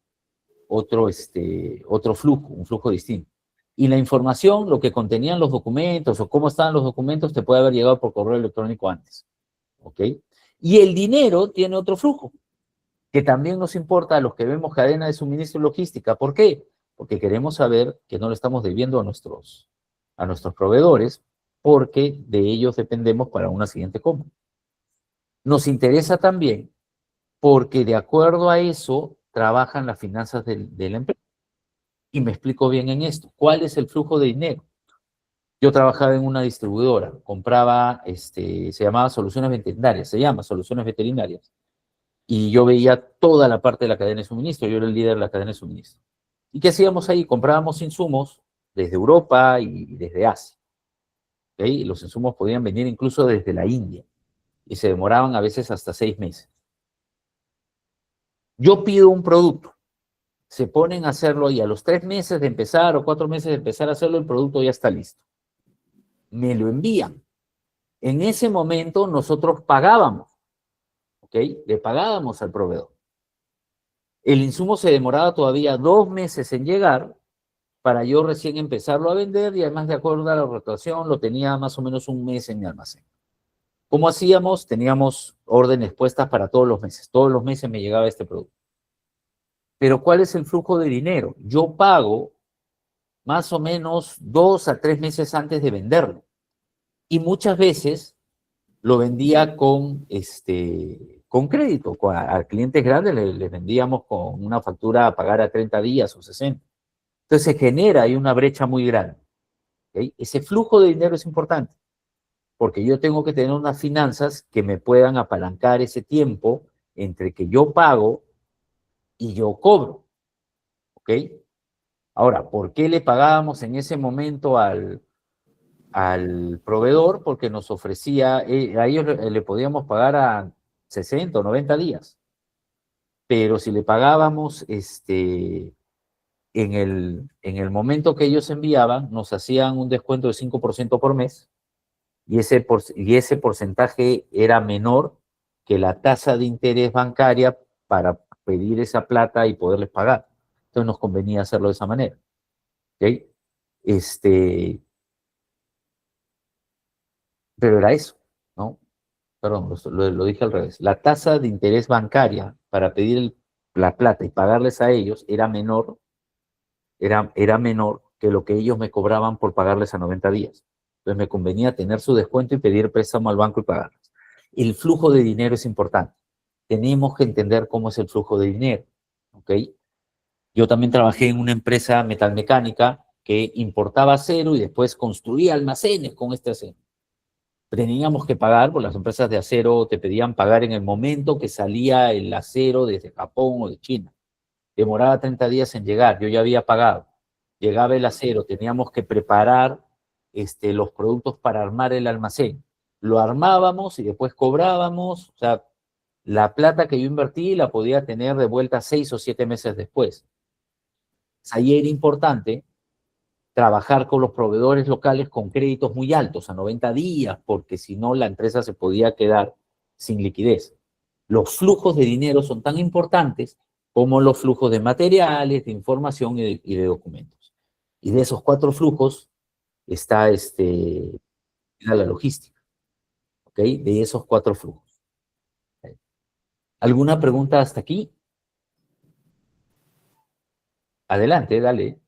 Speaker 1: flujo, un flujo distinto. Y la información, lo que contenían los documentos o cómo estaban los documentos, te puede haber llegado por correo electrónico antes. ¿Ok? Y el dinero tiene otro flujo, que también nos importa a los que vemos cadena de suministro y logística. ¿Por qué? Porque queremos saber que no le estamos debiendo a nuestros proveedores, porque de ellos dependemos para una siguiente compra. Nos interesa también porque de acuerdo a eso trabajan las finanzas de la empresa. Y me explico bien en esto. ¿Cuál es el flujo de dinero? Yo trabajaba en una distribuidora, compraba, se llamaba Soluciones Veterinarias, se llama Soluciones Veterinarias. Y yo veía toda la parte de la cadena de suministro, yo era el líder de la cadena de suministro. ¿Y qué hacíamos ahí? Comprábamos insumos desde Europa y desde Asia. ¿Okay? Y los insumos podían venir incluso desde la India y se demoraban a veces hasta 6 meses. Yo pido un producto, se ponen a hacerlo y a los 3 meses de empezar o 4 meses de empezar a hacerlo, el producto ya está listo. Me lo envían. En ese momento nosotros pagábamos, ¿ok? Le pagábamos al proveedor. El insumo se demoraba todavía 2 meses en llegar para yo recién empezarlo a vender y además de acuerdo a la rotación lo tenía más o menos un mes en mi almacén. ¿Cómo hacíamos? Teníamos órdenes puestas para todos los meses. Todos los meses me llegaba este producto. Pero ¿cuál es el flujo de dinero? Yo pago más o menos 2 a 3 meses antes de venderlo. Y muchas veces lo vendía con crédito. A clientes grandes les vendíamos con una factura a pagar a 30 días o 60. Entonces se genera ahí una brecha muy grande. ¿Okay? Ese flujo de dinero es importante, porque yo tengo que tener unas finanzas que me puedan apalancar ese tiempo entre que yo pago y yo cobro. ¿Ok? Ahora, ¿por qué le pagábamos en ese momento al proveedor? Porque nos ofrecía, a ellos le podíamos pagar a 60 o 90 días, pero si le pagábamos en el momento que ellos enviaban, nos hacían un descuento de 5% por mes, y ese porcentaje era menor que la tasa de interés bancaria para pedir esa plata y poderles pagar. Entonces nos convenía hacerlo de esa manera. ¿Ok? Pero era eso, ¿no? Perdón, lo dije al revés. La tasa de interés bancaria para pedir la plata y pagarles a ellos era menor que lo que ellos me cobraban por pagarles a 90 días. Entonces me convenía tener su descuento y pedir préstamo al banco y pagarles. El flujo de dinero es importante. Tenemos que entender cómo es el flujo de dinero, ¿ok? Yo también trabajé en una empresa metalmecánica que importaba acero y después construía almacenes con este acero. Teníamos que pagar, por las empresas de acero te pedían pagar en el momento que salía el acero desde Japón o de China. Demoraba 30 días en llegar, yo ya había pagado. Llegaba el acero, teníamos que preparar los productos para armar el almacén. Lo armábamos y después cobrábamos, o sea, la plata que yo invertí la podía tener de vuelta 6 o 7 meses después. Ahí era importante trabajar con los proveedores locales con créditos muy altos, a 90 días, porque si no la empresa se podía quedar sin liquidez. Los flujos de dinero son tan importantes como los flujos de materiales, de información y de documentos. Y de esos 4 flujos está la logística, ¿ok? De esos 4 flujos. ¿Okay? ¿Alguna pregunta hasta aquí? Adelante, dale.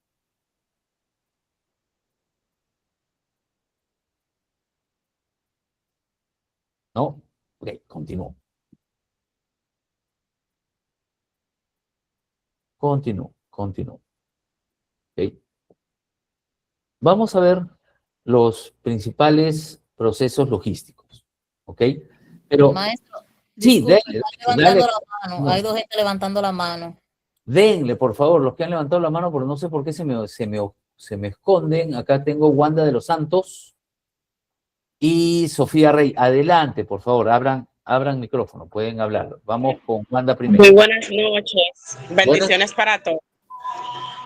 Speaker 1: ¿No? Ok, continúo. Continúo. ¿Ok? Vamos a ver los principales procesos logísticos, ¿ok? Pero,
Speaker 5: Maestro,
Speaker 1: sí,
Speaker 5: disculpe,
Speaker 1: dale,
Speaker 5: están levantando
Speaker 1: dale.
Speaker 5: la mano.
Speaker 1: No,
Speaker 5: Hay 2 gente levantando la mano.
Speaker 1: denle, por favor, los que han levantado la mano, porque no sé por qué se me esconden. Acá tengo Wanda de los Santos y Sofía Rey. Adelante, por favor, abran micrófono, pueden hablar. Vamos con Wanda primero.
Speaker 6: Muy buenas noches.
Speaker 1: Buenas.
Speaker 6: Bendiciones para todos.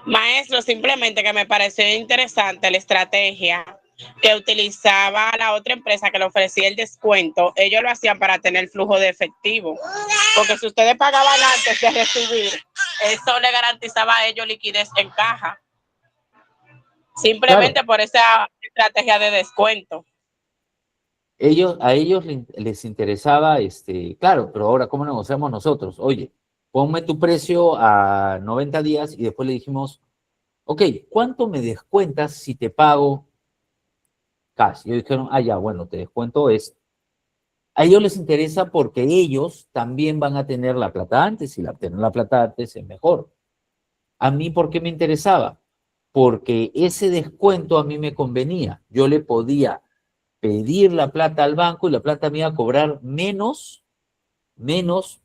Speaker 6: Maestro, simplemente que me pareció interesante la estrategia que utilizaba la otra empresa que le ofrecía el descuento. Ellos lo hacían para tener flujo de efectivo. Porque si ustedes pagaban antes de recibir, eso le garantizaba a ellos liquidez en caja. Simplemente
Speaker 1: Claro.
Speaker 6: por esa estrategia de descuento.
Speaker 1: A ellos les interesaba, claro, pero ahora, ¿cómo negociamos nosotros? Oye, ponme tu precio a 90 días y después le dijimos, ok, ¿cuánto me descuentas si te pago cash? Y ellos dijeron, ya, bueno, te descuento esto. A ellos les interesa porque ellos también van a tener la plata antes y tener la plata antes es mejor. A mí, ¿por qué me interesaba? Porque ese descuento a mí me convenía. Yo le podía pedir la plata al banco y la plata me iba a cobrar menos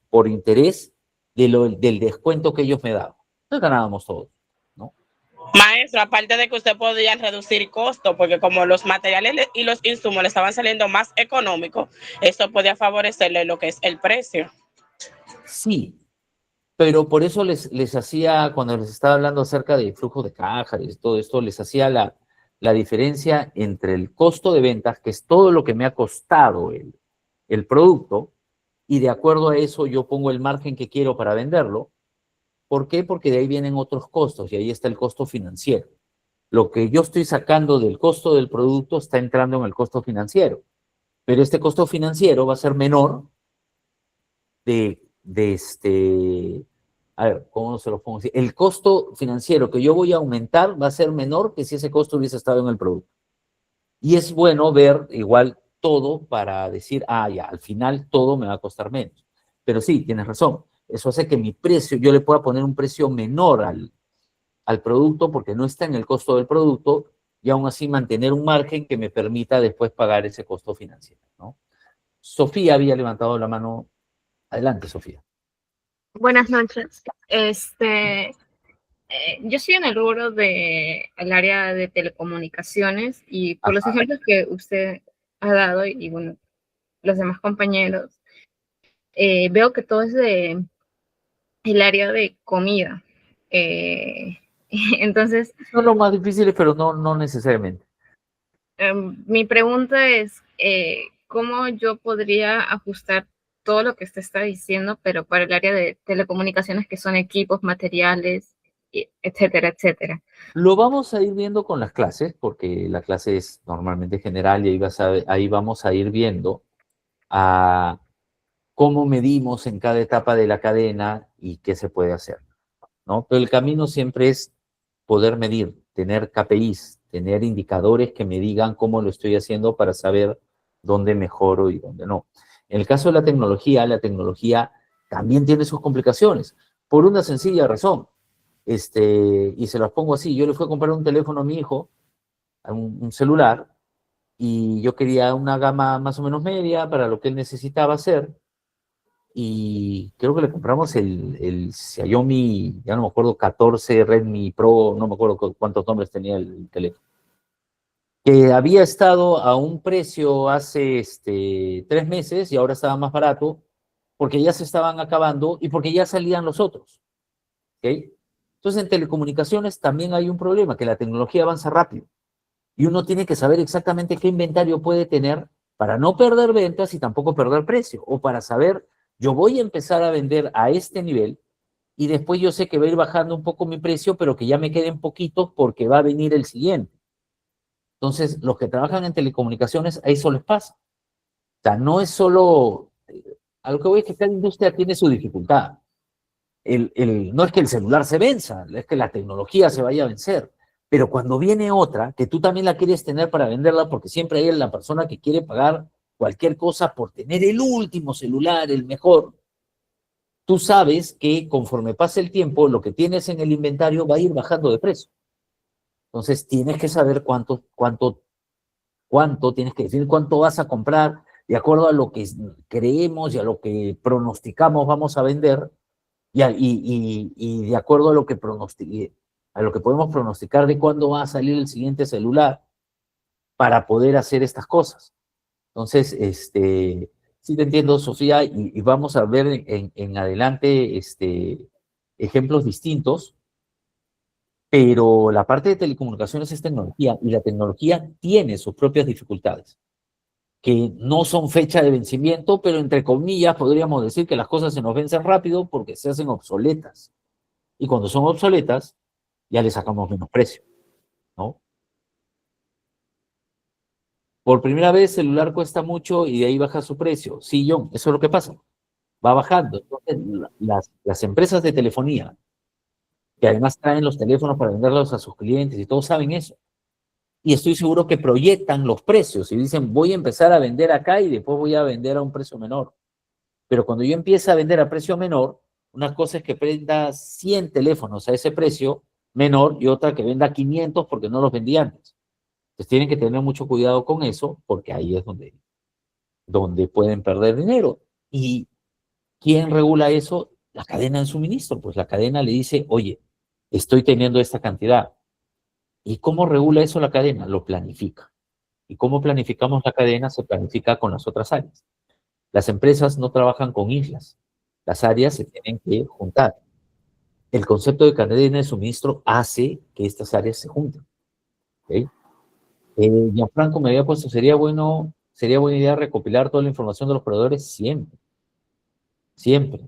Speaker 1: por interés del descuento que ellos me daban. Entonces ganábamos todos, ¿no?
Speaker 6: Maestro, aparte de que usted podía reducir costos, porque como los materiales y los insumos le estaban saliendo más económicos, eso podía favorecerle lo que es el precio.
Speaker 1: Sí, pero por eso les hacía, cuando les estaba hablando acerca de flujo de caja y todo esto, les hacía la diferencia entre el costo de ventas, que es todo lo que me ha costado el producto, y de acuerdo a eso yo pongo el margen que quiero para venderlo. ¿Por qué? Porque de ahí vienen otros costos y ahí está el costo financiero. Lo que yo estoy sacando del costo del producto está entrando en el costo financiero, pero este costo financiero va a ser menor a ver, ¿cómo se lo pongo así? El costo financiero que yo voy a aumentar va a ser menor que si ese costo hubiese estado en el producto. Y es bueno ver, igual, todo para decir, ah, ya, al final todo me va a costar menos. Pero sí, tienes razón. Eso hace que mi precio, yo le pueda poner un precio menor al producto porque no está en el costo del producto y aún así mantener un margen que me permita después pagar ese costo financiero, ¿no? Sofía había levantado la mano. Adelante, Sofía.
Speaker 5: Buenas noches. Yo estoy en el rubro el área de telecomunicaciones y por los ejemplos que usted ha dado y bueno, los demás compañeros, veo que todo es el área de comida. Entonces,
Speaker 1: Son los más difíciles, pero no necesariamente.
Speaker 5: mi pregunta es, ¿cómo yo podría ajustar todo lo que usted está diciendo, pero para el área de telecomunicaciones, que son equipos, materiales, etcétera, etcétera?
Speaker 1: Lo vamos a ir viendo con las clases, porque la clase es normalmente general y ahí vamos a ir viendo a cómo medimos en cada etapa de la cadena y qué se puede hacer, ¿no? Pero el camino siempre es poder medir, tener KPIs, tener indicadores que me digan cómo lo estoy haciendo para saber dónde mejoro y dónde no. En el caso de la tecnología también tiene sus complicaciones, por una sencilla razón. Y se las pongo así, yo le fui a comprar un teléfono a mi hijo, un celular, y yo quería una gama más o menos media para lo que él necesitaba hacer, y creo que le compramos el Xiaomi, ya no me acuerdo, 14 Redmi Pro, no me acuerdo cuántos nombres tenía el teléfono, que había estado a un precio hace 3 meses y ahora estaba más barato porque ya se estaban acabando y porque ya salían los otros, ¿ok? Entonces, en telecomunicaciones también hay un problema, que la tecnología avanza rápido y uno tiene que saber exactamente qué inventario puede tener para no perder ventas y tampoco perder precio, o para saber, yo voy a empezar a vender a este nivel y después yo sé que va a ir bajando un poco mi precio, pero que ya me queden poquitos porque va a venir el siguiente. Entonces, los que trabajan en telecomunicaciones, a eso les pasa. O sea, no es solo, a lo que voy es que cada industria tiene su dificultad. No es que el celular se venza, es que la tecnología se vaya a vencer. Pero cuando viene otra, que tú también la quieres tener para venderla, porque siempre hay la persona que quiere pagar cualquier cosa por tener el último celular, el mejor, tú sabes que conforme pase el tiempo, lo que tienes en el inventario va a ir bajando de precio. Entonces tienes que saber cuánto tienes que decir, cuánto vas a comprar, de acuerdo a lo que creemos y a lo que pronosticamos vamos a vender, y de acuerdo a lo que podemos pronosticar de cuándo va a salir el siguiente celular para poder hacer estas cosas. Entonces, sí te entiendo, Sofía, y vamos a ver en adelante ejemplos distintos, pero la parte de telecomunicaciones es tecnología y la tecnología tiene sus propias dificultades, que no son fecha de vencimiento, pero entre comillas podríamos decir que las cosas se nos vencen rápido porque se hacen obsoletas. Y cuando son obsoletas, ya le sacamos menos precio, ¿no? Por primera vez, celular cuesta mucho y de ahí baja su precio. Sí, John, eso es lo que pasa. Va bajando. Entonces, las empresas de telefonía, que además traen los teléfonos para venderlos a sus clientes y todos saben eso. Y estoy seguro que proyectan los precios y dicen, voy a empezar a vender acá y después voy a vender a un precio menor. Pero cuando yo empiece a vender a precio menor, una cosa es que prenda 100 teléfonos a ese precio menor y otra que venda 500 porque no los vendí antes. Entonces tienen que tener mucho cuidado con eso porque ahí es donde pueden perder dinero. ¿Y quién regula eso? La cadena de suministro. Pues la cadena le dice, oye, estoy teniendo esta cantidad. ¿Y cómo regula eso la cadena? Lo planifica. ¿Y cómo planificamos la cadena? Se planifica con las otras áreas. Las empresas no trabajan con islas. Las áreas se tienen que juntar. El concepto de cadena de suministro hace que estas áreas se junten. ¿Okay? Gianfranco me había puesto, sería buena idea recopilar toda la información de los proveedores siempre. Siempre.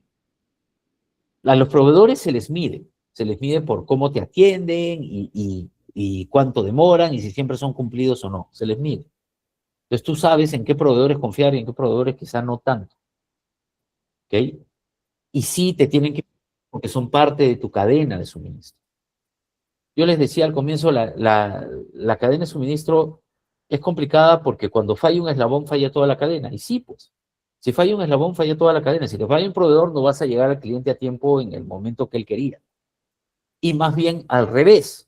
Speaker 1: A los proveedores se les mide por cómo te atienden y cuánto demoran y si siempre son cumplidos o no, se les mide. Entonces tú sabes en qué proveedores confiar y en qué proveedores quizá no tanto. ¿Ok? Y sí te tienen que, porque son parte de tu cadena de suministro. Yo les decía al comienzo, la cadena de suministro Es complicada porque cuando falla un eslabón, falla toda la cadena. Y sí, pues, si falla un eslabón, falla toda la cadena. Si te falla un proveedor, no vas a llegar al cliente a tiempo en el momento que él quería. Y más bien al revés.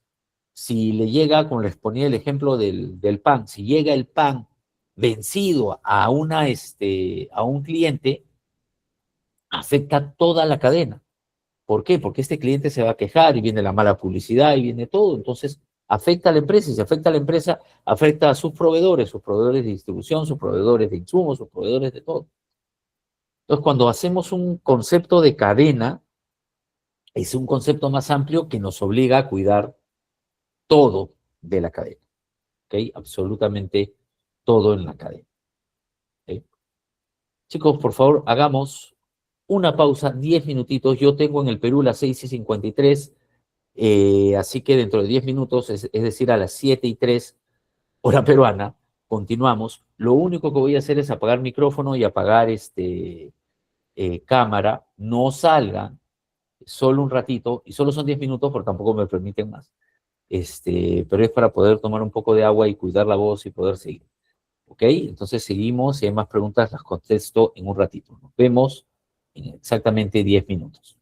Speaker 1: Si le llega, como les ponía el ejemplo del pan, si llega el pan vencido a un cliente, afecta toda la cadena. ¿Por qué? Porque este cliente se va a quejar y viene la mala publicidad y viene todo. Entonces, afecta a la empresa y si afecta a la empresa, afecta a sus proveedores de distribución, sus proveedores de insumos, sus proveedores de todo. Entonces, cuando hacemos un concepto de cadena, es un concepto más amplio que nos obliga a cuidar todo de la cadena. ¿Ok? Absolutamente todo en la cadena. ¿Ok? Chicos, por favor, hagamos una pausa, 10 minutitos. Yo tengo en el Perú las 6:53. Así que dentro de 10 minutos, es decir, a las 7:03, hora peruana, continuamos. Lo único que voy a hacer es apagar micrófono y apagar cámara. No salgan, solo un ratito, y solo son 10 minutos porque tampoco me permiten más. Pero es para poder tomar un poco de agua y cuidar la voz y poder seguir. ¿Ok? Entonces seguimos. Si hay más preguntas, las contesto en un ratito. Nos vemos en exactamente 10 minutos.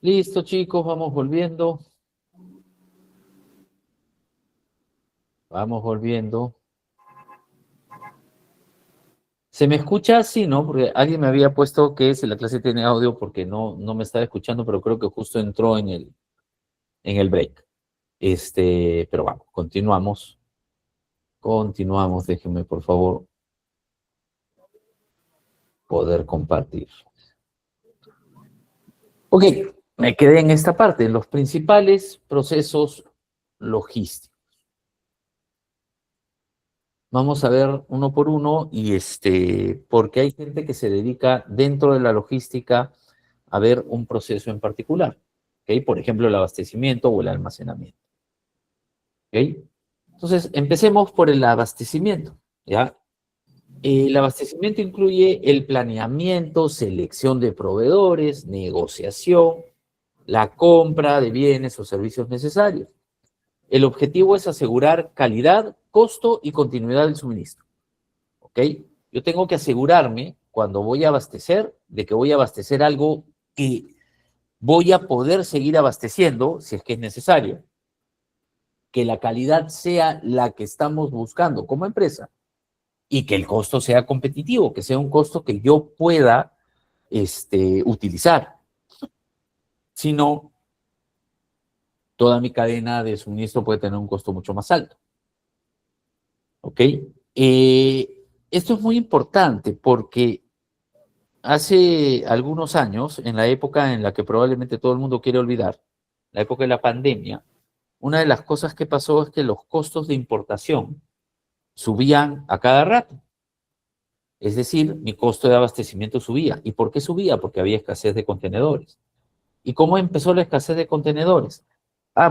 Speaker 1: Listo, chicos, vamos volviendo. Vamos volviendo. ¿Se me escucha? Sí, ¿no? Porque alguien me había puesto que si la clase tiene audio porque no me estaba escuchando, pero creo que justo entró en el break. Pero vamos, continuamos. Continuamos, déjenme por favor poder compartir. Ok, me quedé en esta parte, en los principales procesos logísticos. Vamos a ver uno por uno y porque hay gente que se dedica dentro de la logística a ver un proceso en particular. ¿Ok? Por ejemplo, el abastecimiento o el almacenamiento. ¿Ok? Entonces, empecemos por el abastecimiento. ¿Ya? El abastecimiento incluye el planeamiento, selección de proveedores, negociación, la compra de bienes o servicios necesarios. El objetivo es asegurar calidad, costo y continuidad del suministro. ¿Ok? Yo tengo que asegurarme, cuando voy a abastecer, de que voy a abastecer algo que voy a poder seguir abasteciendo, si es que es necesario, que la calidad sea la que estamos buscando como empresa y que el costo sea competitivo, que sea un costo que yo pueda utilizar. Si no, toda mi cadena de suministro puede tener un costo mucho más alto. ¿Ok? Esto es muy importante porque hace algunos años, en la época en la que probablemente todo el mundo quiere olvidar, la época de la pandemia, una de las cosas que pasó es que los costos de importación subían a cada rato. Es decir, mi costo de abastecimiento subía. ¿Y por qué subía? Porque había escasez de contenedores. ¿Y cómo empezó la escasez de contenedores?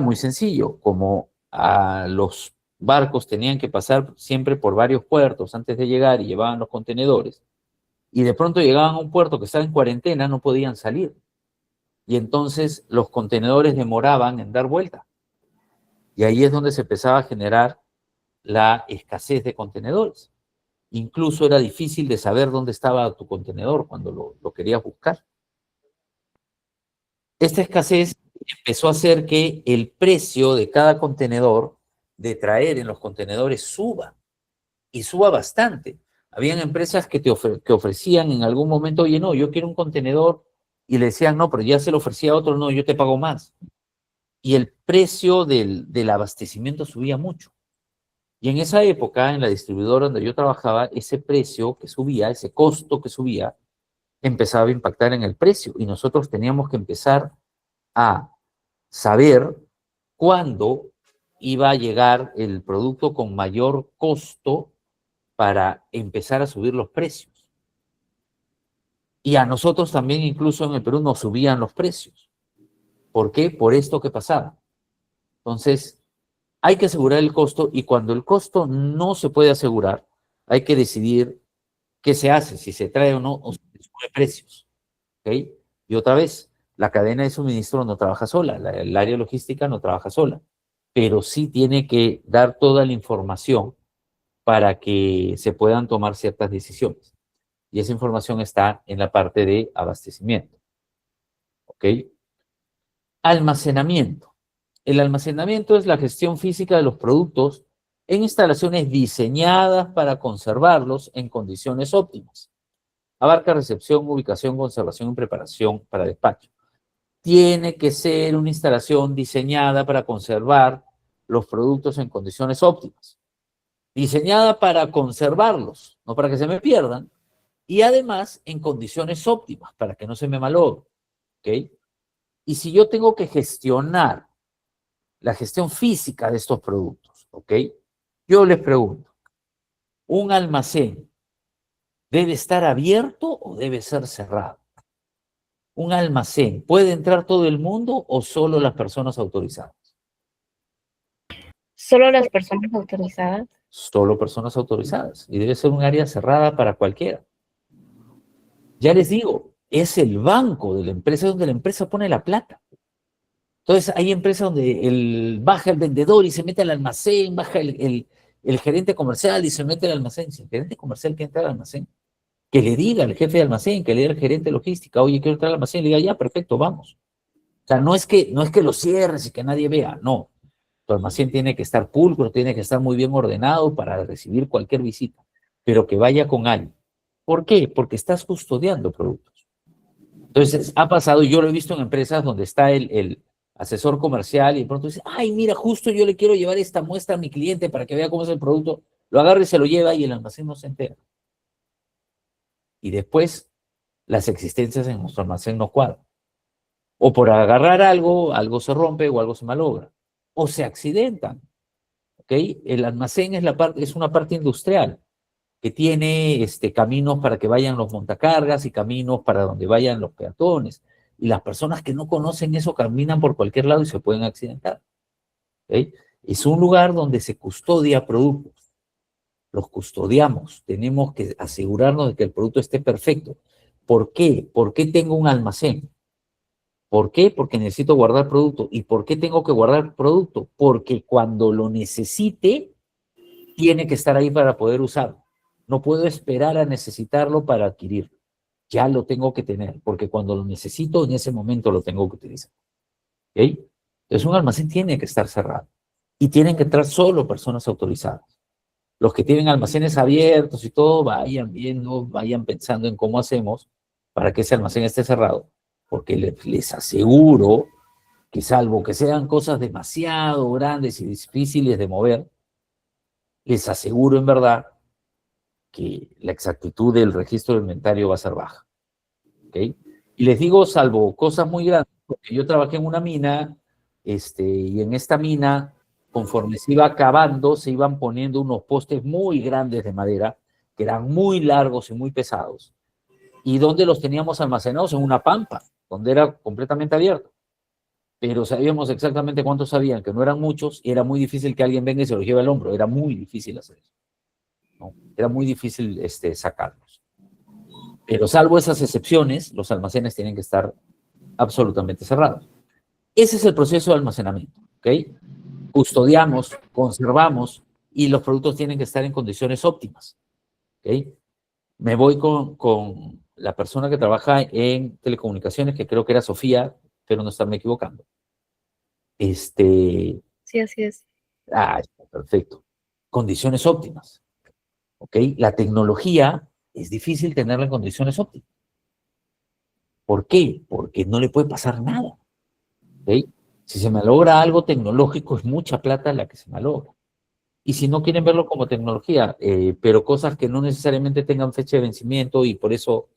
Speaker 1: Muy sencillo. Como los barcos tenían que pasar siempre por varios puertos antes de llegar y llevaban los contenedores, y de pronto llegaban a un puerto que estaba en cuarentena, no podían salir. Y entonces los contenedores demoraban en dar vuelta. Y ahí es donde se empezaba a generar la escasez de contenedores. Incluso era difícil de saber dónde estaba tu contenedor cuando lo querías buscar. Esta escasez empezó a hacer que el precio de cada contenedor de traer en los contenedores suba, y suba bastante. Habían empresas que que ofrecían en algún momento, oye, no, yo quiero un contenedor, y le decían, no, pero ya se lo ofrecía a otro, no, yo te pago más. Y el precio del abastecimiento subía mucho. Y en esa época, en la distribuidora donde yo trabajaba, ese precio que subía, ese costo que subía, empezaba a impactar en el precio. Y nosotros teníamos que empezar a saber cuándo iba a llegar el producto con mayor costo para empezar a subir los precios. Y a nosotros también, incluso en el Perú, nos subían los precios. ¿Por qué? Por esto que pasaba. Entonces, hay que asegurar el costo y cuando el costo no se puede asegurar, hay que decidir qué se hace, si se trae o no, o se sube precios. ¿Ok? Y otra vez, la cadena de suministro no trabaja sola, el área logística no trabaja sola, pero sí tiene que dar toda la información para que se puedan tomar ciertas decisiones. Y esa información está en la parte de abastecimiento. ¿Ok? Almacenamiento. El almacenamiento es la gestión física de los productos en instalaciones diseñadas para conservarlos en condiciones óptimas. Abarca recepción, ubicación, conservación y preparación para despacho. Tiene que ser una instalación diseñada para conservar los productos en condiciones óptimas. Diseñada para conservarlos, no para que se me pierdan, y además en condiciones óptimas, para que no se me malogren. ¿Ok? Y si yo tengo que gestionar la gestión física de estos productos, ¿ok? Yo les pregunto, ¿un almacén debe estar abierto o debe ser cerrado? ¿Un almacén puede entrar todo el mundo o solo las personas autorizadas?
Speaker 5: Solo las personas autorizadas.
Speaker 1: Solo personas autorizadas. Y debe ser un área cerrada para cualquiera. Ya les digo, es el banco de la empresa donde la empresa pone la plata. Entonces hay empresas donde baja el vendedor y se mete al almacén, baja el gerente comercial y se mete al almacén. Si el gerente comercial quiere entrar al almacén, que le diga al jefe de almacén, que le diga al gerente de logística, oye, quiero entrar al almacén, le diga, ya, perfecto, vamos. O sea, no es que lo cierres y que nadie vea, no. Tu almacén tiene que estar pulcro, tiene que estar muy bien ordenado para recibir cualquier visita, pero que vaya con alguien. ¿Por qué? Porque estás custodiando productos. Entonces, ha pasado, yo lo he visto en empresas donde está el asesor comercial y de pronto dice, ay, mira, justo yo le quiero llevar esta muestra a mi cliente para que vea cómo es el producto, lo agarra y se lo lleva y el almacén no se entera. Y después las existencias en nuestro almacén no cuadran. O por agarrar algo, algo se rompe o algo se malogra. O se accidentan. ¿Ok? El almacén es una parte industrial que tiene caminos para que vayan los montacargas y caminos para donde vayan los peatones. Y las personas que no conocen eso caminan por cualquier lado y se pueden accidentar. ¿Ok? Es un lugar donde se custodia productos. Los custodiamos. Tenemos que asegurarnos de que el producto esté perfecto. ¿Por qué? ¿Por qué tengo un almacén? ¿Por qué? Porque necesito guardar producto. ¿Y por qué tengo que guardar producto? Porque cuando lo necesite, tiene que estar ahí para poder usarlo. No puedo esperar a necesitarlo para adquirirlo. Ya lo tengo que tener, porque cuando lo necesito, en ese momento lo tengo que utilizar. ¿Ok? Entonces, un almacén tiene que estar cerrado. Y tienen que entrar solo personas autorizadas. Los que tienen almacenes abiertos y todo, vayan viendo, vayan pensando en cómo hacemos para que ese almacén esté cerrado. Porque les aseguro que salvo que sean cosas demasiado grandes y difíciles de mover, les aseguro en verdad que la exactitud del registro de inventario va a ser baja. ¿Ok? Y les digo, salvo cosas muy grandes, porque yo trabajé en una mina, y en esta mina, conforme se iba acabando, se iban poniendo unos postes muy grandes de madera, que eran muy largos y muy pesados. ¿Y dónde los teníamos almacenados? En una pampa, donde era completamente abierto. Pero sabíamos exactamente cuántos sabían, que no eran muchos, y era muy difícil que alguien venga y se los lleve al hombro. Era muy difícil hacer eso, ¿no? Era muy difícil sacarlos. Pero salvo esas excepciones, los almacenes tienen que estar absolutamente cerrados. Ese es el proceso de almacenamiento, ¿ok? Custodiamos, conservamos, y los productos tienen que estar en condiciones óptimas, ¿ok? Me voy con la persona que trabaja en telecomunicaciones, que creo que era Sofía, pero no estarme equivocando.
Speaker 5: Sí, así es.
Speaker 1: Está perfecto. Condiciones óptimas, ¿ok? La tecnología es difícil tenerla en condiciones óptimas. ¿Por qué? Porque no le puede pasar nada, ¿ok? Si se malogra algo tecnológico, es mucha plata la que se malogra. Y si no quieren verlo como tecnología, pero cosas que no necesariamente tengan fecha de vencimiento y por eso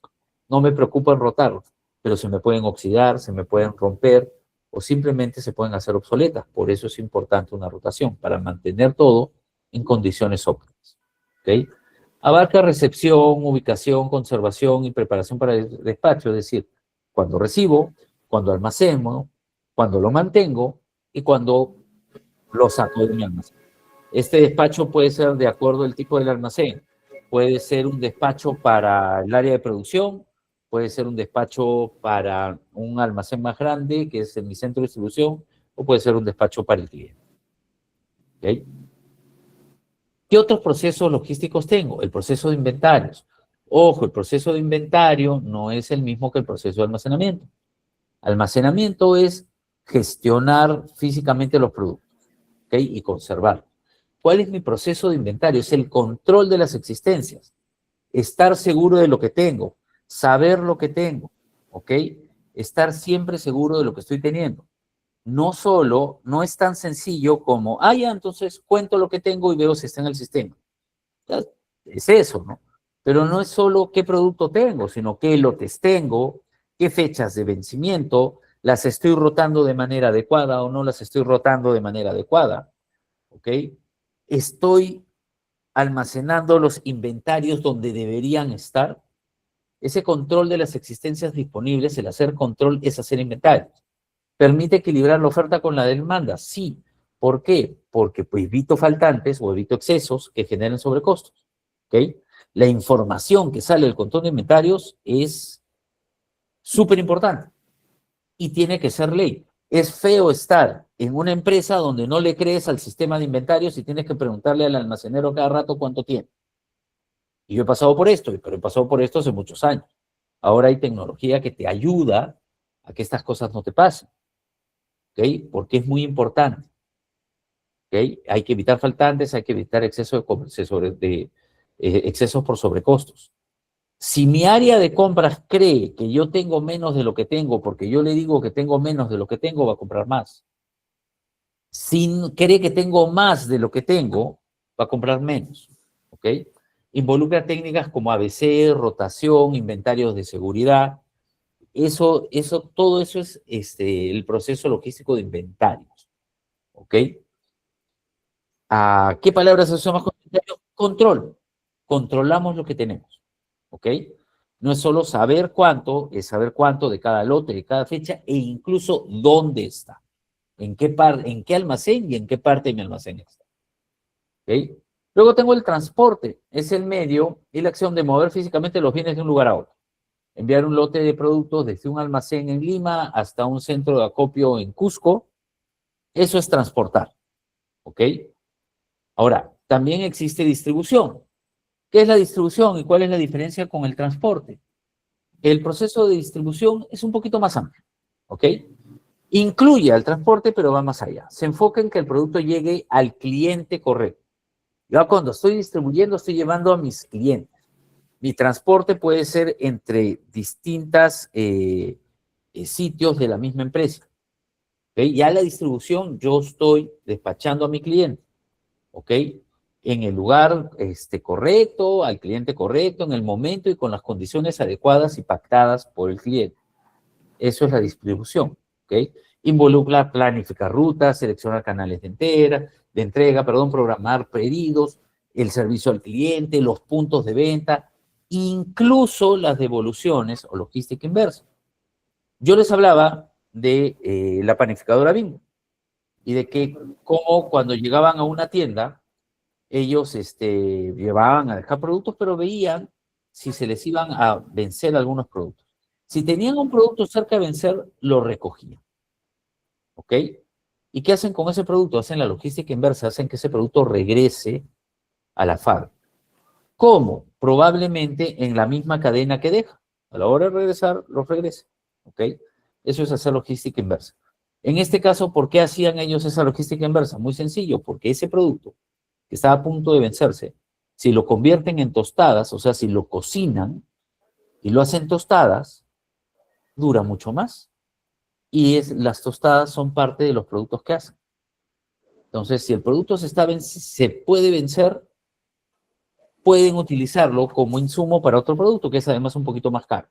Speaker 1: no me preocupa en rotarlos, pero se me pueden oxidar, se me pueden romper o simplemente se pueden hacer obsoletas. Por eso es importante una rotación, para mantener todo en condiciones óptimas. ¿Ok? Abarca recepción, ubicación, conservación y preparación para el despacho, es decir, cuando recibo, cuando almaceno, cuando lo mantengo y cuando lo saco de mi almacén. Este despacho puede ser de acuerdo al tipo del almacén. Puede ser un despacho para el área de producción, puede ser un despacho para un almacén más grande, que es mi centro de distribución, o puede ser un despacho para el cliente. ¿Okay? ¿Qué otros procesos logísticos tengo? El proceso de inventarios. Ojo, el proceso de inventario no es el mismo que el proceso de almacenamiento. Almacenamiento es gestionar físicamente los productos, ¿ok? Y conservar. ¿Cuál es mi proceso de inventario? Es el control de las existencias. Estar seguro de lo que tengo, saber lo que tengo, ¿ok? Estar siempre seguro de lo que estoy teniendo. No es tan sencillo como, ya, entonces cuento lo que tengo y veo si está en el sistema. Ya, es eso, ¿no? Pero no es solo qué producto tengo, sino qué lotes tengo, qué fechas de vencimiento, las estoy rotando de manera adecuada o no las estoy rotando de manera adecuada, ¿ok? Estoy almacenando los inventarios donde deberían estar. Ese control de las existencias disponibles, el hacer control es hacer inventarios. ¿Permite equilibrar la oferta con la demanda? Sí. ¿Por qué? Porque pues, evito faltantes o evito excesos que generen sobrecostos. ¿Ok? La información que sale del control de inventarios es súper importante y tiene que ser ley. Es feo estar en una empresa donde no le crees al sistema de inventarios y tienes que preguntarle al almacenero cada rato cuánto tiene. Y yo he pasado por esto, pero he pasado por esto hace muchos años. Ahora hay tecnología que te ayuda a que estas cosas no te pasen. ¿Ok? Porque es muy importante. ¿Ok? Hay que evitar faltantes, hay que evitar excesos por sobrecostos. Si mi área de compras cree que yo tengo menos de lo que tengo, porque yo le digo que tengo menos de lo que tengo, va a comprar más. Si cree que tengo más de lo que tengo, va a comprar menos. ¿Ok? Involucra técnicas como ABC, rotación, inventarios de seguridad. Todo eso es el proceso logístico de inventarios. ¿Ok? ¿Qué palabras usamos con inventario? Control. Controlamos lo que tenemos. ¿Ok? No es solo saber cuánto, es saber cuánto de cada lote, de cada fecha, e incluso dónde está. En qué almacén y en qué parte de mi almacén está. ¿Ok? Luego tengo el transporte. Es el medio y la acción de mover físicamente los bienes de un lugar a otro. Enviar un lote de productos desde un almacén en Lima hasta un centro de acopio en Cusco. Eso es transportar. ¿Ok? Ahora, también existe distribución. ¿Qué es la distribución y cuál es la diferencia con el transporte? El proceso de distribución es un poquito más amplio, ¿ok? Incluye al transporte, pero va más allá. Se enfoca en que el producto llegue al cliente correcto. Yo cuando estoy distribuyendo, estoy llevando a mis clientes. Mi transporte puede ser entre distintas sitios de la misma empresa. ¿Okay? Ya la distribución, yo estoy despachando a mi cliente, ¿ok? En el lugar correcto, al cliente correcto, en el momento y con las condiciones adecuadas y pactadas por el cliente. Eso es la distribución, ¿ok? Involucra planificar rutas, seleccionar canales de entrega, programar pedidos, el servicio al cliente, los puntos de venta, incluso las devoluciones o logística inversa. Yo les hablaba de la panificadora Bimbo y de que como cuando llegaban a una tienda, ellos llevaban a dejar productos, pero veían si se les iban a vencer algunos productos. Si tenían un producto cerca de vencer, lo recogían. ¿Ok? ¿Y qué hacen con ese producto? Hacen la logística inversa, hacen que ese producto regrese a la fábrica. ¿Cómo? Probablemente en la misma cadena que deja. A la hora de regresar, lo regresa. ¿Ok? Eso es hacer logística inversa. En este caso, ¿por qué hacían ellos esa logística inversa? Muy sencillo, porque ese producto que está a punto de vencerse, si lo convierten en tostadas, o sea, si lo cocinan y lo hacen tostadas, dura mucho más. Y las tostadas son parte de los productos que hacen. Entonces, si el producto se puede vencer, pueden utilizarlo como insumo para otro producto, que es además un poquito más caro.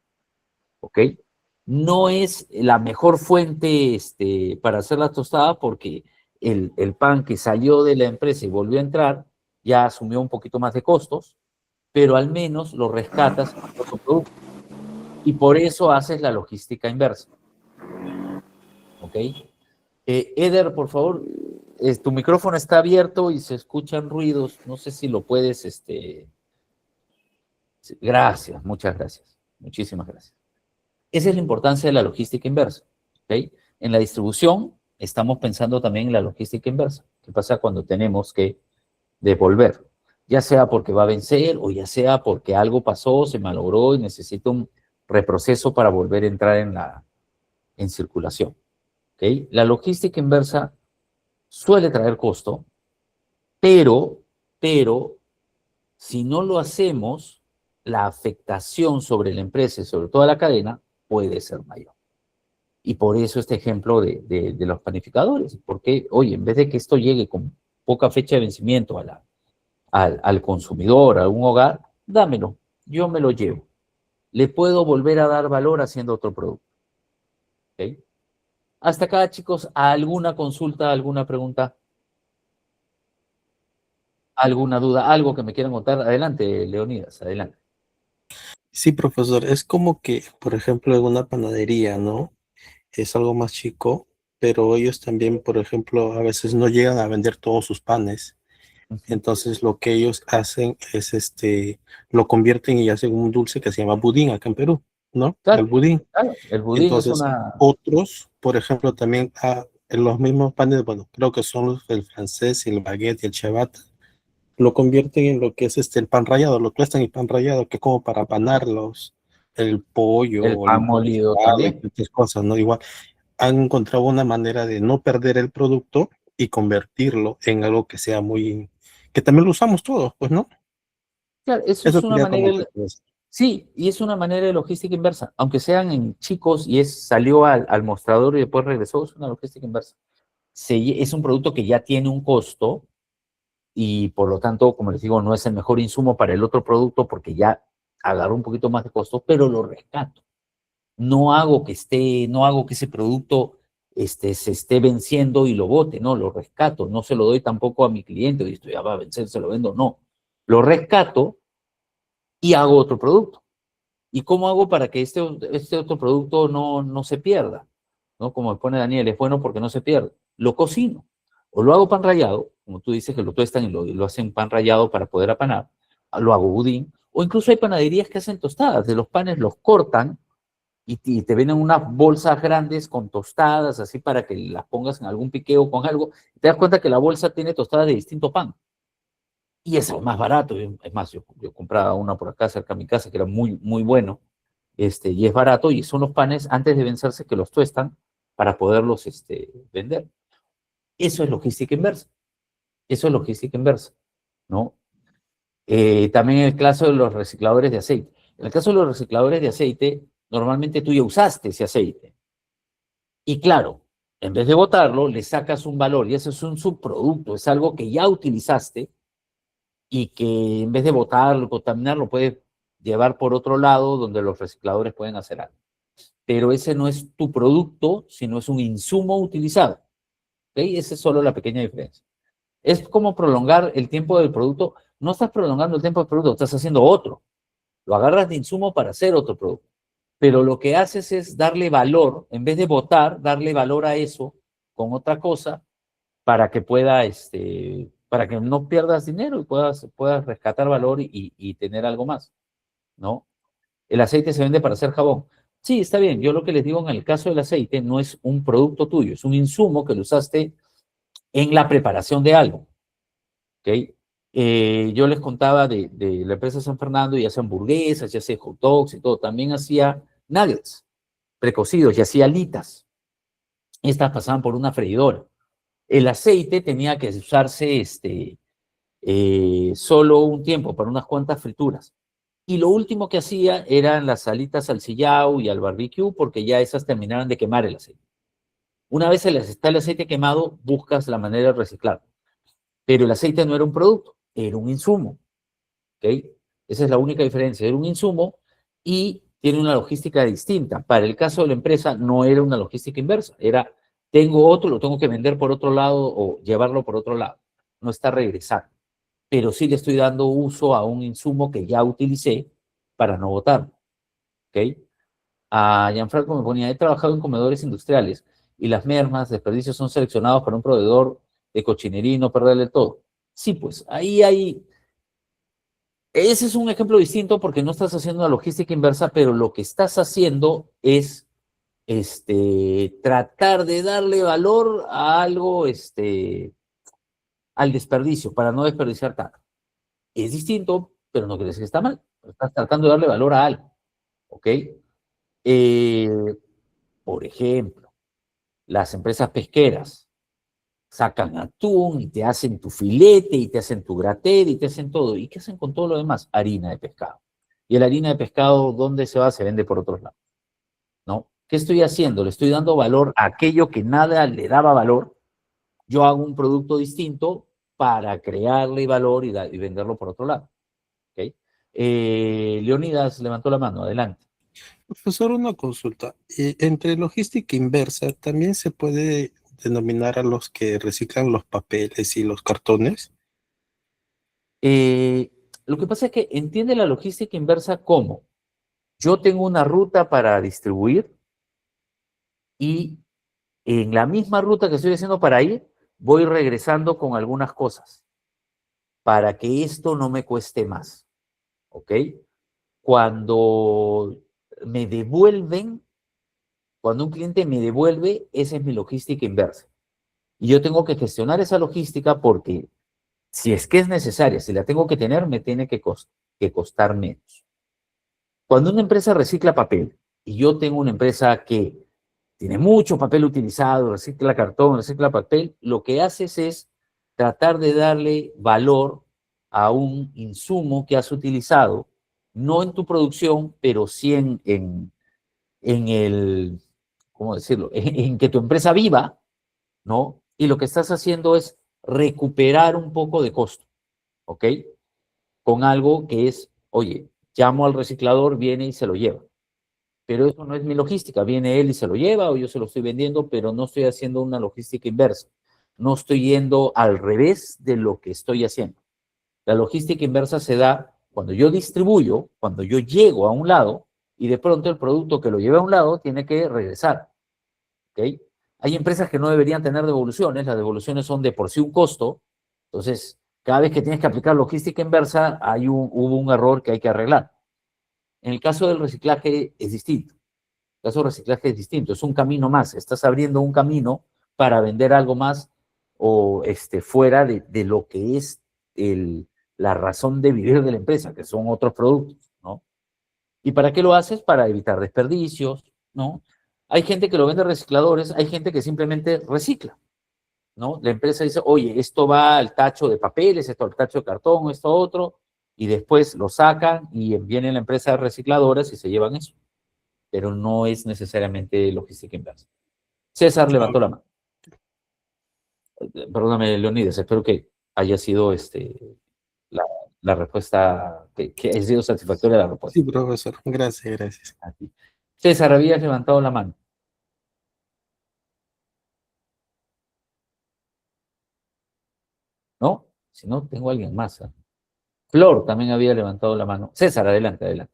Speaker 1: ¿Ok? No es la mejor fuente para hacer la tostada porque el pan que salió de la empresa y volvió a entrar ya asumió un poquito más de costos, pero al menos lo rescatas con otro producto. Y por eso haces la logística inversa. ¿Ok? Eder, por favor, tu micrófono está abierto y se escuchan ruidos. No sé si lo puedes, Gracias, muchas gracias. Muchísimas gracias. Esa es la importancia de la logística inversa. ¿Ok? En la distribución estamos pensando también en la logística inversa. ¿Qué pasa cuando tenemos que devolver? Ya sea porque va a vencer o ya sea porque algo pasó, se malogró y necesita un reproceso para volver a entrar en circulación. ¿Ok? La logística inversa suele traer costo, pero si no lo hacemos, la afectación sobre la empresa y sobre toda la cadena puede ser mayor. Y por eso este ejemplo de los panificadores, porque, oye, en vez de que esto llegue con poca fecha de vencimiento al consumidor, a un hogar, dámelo, yo me lo llevo. Le puedo volver a dar valor haciendo otro producto. ¿Ok? Hasta acá, chicos, ¿alguna consulta, alguna pregunta? ¿Alguna duda? ¿Algo que me quieran contar? Adelante, Leonidas, adelante.
Speaker 2: Sí, profesor, es como que, por ejemplo, en una panadería, ¿no? Es algo más chico, pero ellos también, por ejemplo, a veces no llegan a vender todos sus panes. Entonces lo que ellos hacen es lo convierten y hacen un dulce que se llama budín acá en Perú, ¿no? El
Speaker 1: Claro,
Speaker 2: budín.
Speaker 1: claro, el budín es
Speaker 2: Entonces,
Speaker 1: una...
Speaker 2: otros, por ejemplo, también en los mismos panes, bueno, creo que son el francés, el baguette y el ciabatta, lo convierten en lo que es el pan rallado, lo tuestan y pan rallado, que es como para panarlos, el pollo
Speaker 1: El
Speaker 2: o el
Speaker 1: pan
Speaker 2: pollo
Speaker 1: molido
Speaker 2: sudado y
Speaker 1: también.
Speaker 2: muchas cosas, ¿no? Igual han encontrado una manera de no perder el producto y convertirlo en algo que sea muy, que también lo usamos todos, pues, ¿no?
Speaker 1: Claro, eso es
Speaker 2: Eso
Speaker 1: una
Speaker 2: quería
Speaker 1: manera,
Speaker 2: comentar, pues.
Speaker 1: sí, y es una manera de logística inversa, aunque sean en chicos y salió al mostrador y después regresó, es una logística inversa. Es un producto que ya tiene un costo y por lo tanto, como les digo, no es el mejor insumo para el otro producto porque ya agarró un poquito más de costo, pero lo rescato. No hago que ese producto se esté venciendo y lo bote, no, lo rescato, no se lo doy tampoco a mi cliente, y esto ya va a vencer, se lo vendo, no. Lo rescato y hago otro producto. ¿Y cómo hago para que este otro producto no se pierda? ¿No? Como pone Daniel, es bueno porque no se pierde. Lo cocino. O lo hago pan rallado, como tú dices que lo tuestan y lo hacen pan rallado para poder apanar. Lo hago budín. O incluso hay panaderías que hacen tostadas. De los panes los cortan y te venden unas bolsas grandes con tostadas, así para que las pongas en algún piqueo con algo. Te das cuenta que la bolsa tiene tostadas de distinto pan. Y es más barato. Es más, yo compraba una por acá cerca de mi casa que era muy, muy bueno. Y es barato y son los panes antes de vencerse que los tuestan para poderlos vender. Eso es logística inversa. Eso es logística inversa, ¿no? También en el caso de los recicladores de aceite. En el caso de los recicladores de aceite, normalmente tú ya usaste ese aceite. Y claro, en vez de botarlo, le sacas un valor y ese es un subproducto, es algo que ya utilizaste y que en vez de botarlo, contaminarlo, puedes llevar por otro lado donde los recicladores pueden hacer algo. Pero ese no es tu producto, sino es un insumo utilizado. ¿Ok? Esa es solo la pequeña diferencia. Es como prolongar el tiempo del producto. No estás prolongando el tiempo del producto, estás haciendo otro. Lo agarras de insumo para hacer otro producto. Pero lo que haces es darle valor, en vez de botar, darle valor a eso con otra cosa para que pueda, para que no pierdas dinero y puedas rescatar valor y tener algo más, ¿no? El aceite se vende para hacer jabón. Sí, está bien. Yo lo que les digo en el caso del aceite no es un producto tuyo, es un insumo que lo usaste en la preparación de algo. ¿Ok? Yo les contaba de la empresa San Fernando y hacía hamburguesas, ya hacía hot dogs y todo. También hacía nuggets precocidos y hacía alitas. Estas pasaban por una freidora. El aceite tenía que usarse solo un tiempo para unas cuantas frituras. Y lo último que hacía eran las alitas al sillao y al barbecue porque ya esas terminaban de quemar el aceite. Una vez está el aceite quemado, buscas la manera de reciclar. Pero el aceite no era un producto, era un insumo. ¿Ok? Esa es la única diferencia. Era un insumo y tiene una logística distinta. Para el caso de la empresa no era una logística inversa. Era, tengo otro, lo tengo que vender por otro lado o llevarlo por otro lado. No está regresando. Pero sí le estoy dando uso a un insumo que ya utilicé para no botarlo. ¿Ok? A Gianfranco me ponía, he trabajado en comedores industriales y las mermas, desperdicios son seleccionados para un proveedor de cochinería y no perderle todo. Sí, pues ahí hay... Ese es un ejemplo distinto porque no estás haciendo una logística inversa, pero lo que estás haciendo es tratar de darle valor a algo, al desperdicio, para no desperdiciar tanto. Es distinto, pero no quiere decir que está mal. Estás tratando de darle valor a algo, ¿ok? Por ejemplo, las empresas pesqueras sacan atún y te hacen tu filete y te hacen tu grater y te hacen todo. ¿Y qué hacen con todo lo demás? Harina de pescado. Y la harina de pescado, ¿dónde se va? Se vende por otros lados, ¿no? ¿Qué estoy haciendo? Le estoy dando valor a aquello que nada le daba valor. Yo hago un producto distinto para crearle valor y venderlo por otro lado. ¿Okay? Leonidas levantó la mano, adelante.
Speaker 2: Profesor, una consulta. Entre logística inversa, ¿también se puede denominar a los que reciclan los papeles y los cartones?
Speaker 1: Lo que pasa es que entiende la logística inversa como yo tengo una ruta para distribuir y en la misma ruta que estoy haciendo para ir, voy regresando con algunas cosas para que esto no me cueste más. ¿Ok? Cuando me devuelven, cuando un cliente me devuelve, esa es mi logística inversa. Y yo tengo que gestionar esa logística porque si es que es necesaria, si la tengo que tener, me tiene que costar menos. Cuando una empresa recicla papel, y yo tengo una empresa que tiene mucho papel utilizado, recicla cartón, recicla papel, lo que haces es tratar de darle valor a un insumo que has utilizado, no en tu producción, pero sí en el, ¿cómo decirlo? En que tu empresa viva, ¿no? Y lo que estás haciendo es recuperar un poco de costo, ¿ok? Con algo que es, oye, llamo al reciclador, viene y se lo lleva. Pero eso no es mi logística, viene él y se lo lleva o yo se lo estoy vendiendo, pero no estoy haciendo una logística inversa. No estoy yendo al revés de lo que estoy haciendo. La logística inversa se da cuando yo distribuyo, cuando yo llego a un lado y de pronto el producto que lo llevé a un lado tiene que regresar. ¿Okay? Hay empresas que no deberían tener devoluciones, las devoluciones son de por sí un costo, entonces cada vez que tienes que aplicar logística inversa hubo un error que hay que arreglar. En el caso del reciclaje es distinto. El caso del reciclaje es distinto, es un camino más. Estás abriendo un camino para vender algo más o fuera de lo que es la razón de vivir de la empresa, que son otros productos, ¿no? ¿Y para qué lo haces? Para evitar desperdicios, ¿no? Hay gente que lo vende a recicladores, hay gente que simplemente recicla, ¿no? La empresa dice, oye, esto va al tacho de papeles, esto al tacho de cartón, esto otro, y después lo sacan y viene la empresa de recicladoras y se llevan eso. Pero no es necesariamente logística inversa. César levantó la mano. Perdóname, Leonidas, espero que haya sido la respuesta, que haya sido satisfactoria la respuesta.
Speaker 2: Sí, profesor. Gracias, gracias.
Speaker 1: A ti. César, habías levantado la mano. ¿No? Si no, tengo a alguien más. ¿Eh? Flor también había levantado la mano. César, adelante, adelante.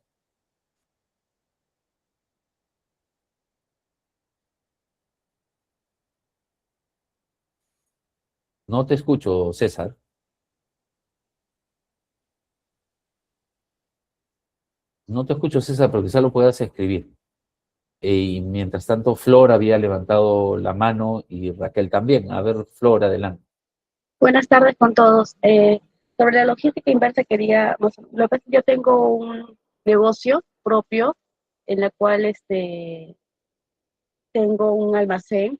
Speaker 1: No te escucho, César. No te escucho, César, pero quizá lo puedas escribir. Y mientras tanto, Flor había levantado la mano y Raquel también. A ver, Flor, adelante.
Speaker 7: Buenas tardes con todos. Sobre la logística inversa quería, lo que yo tengo un negocio propio en la cual tengo un almacén.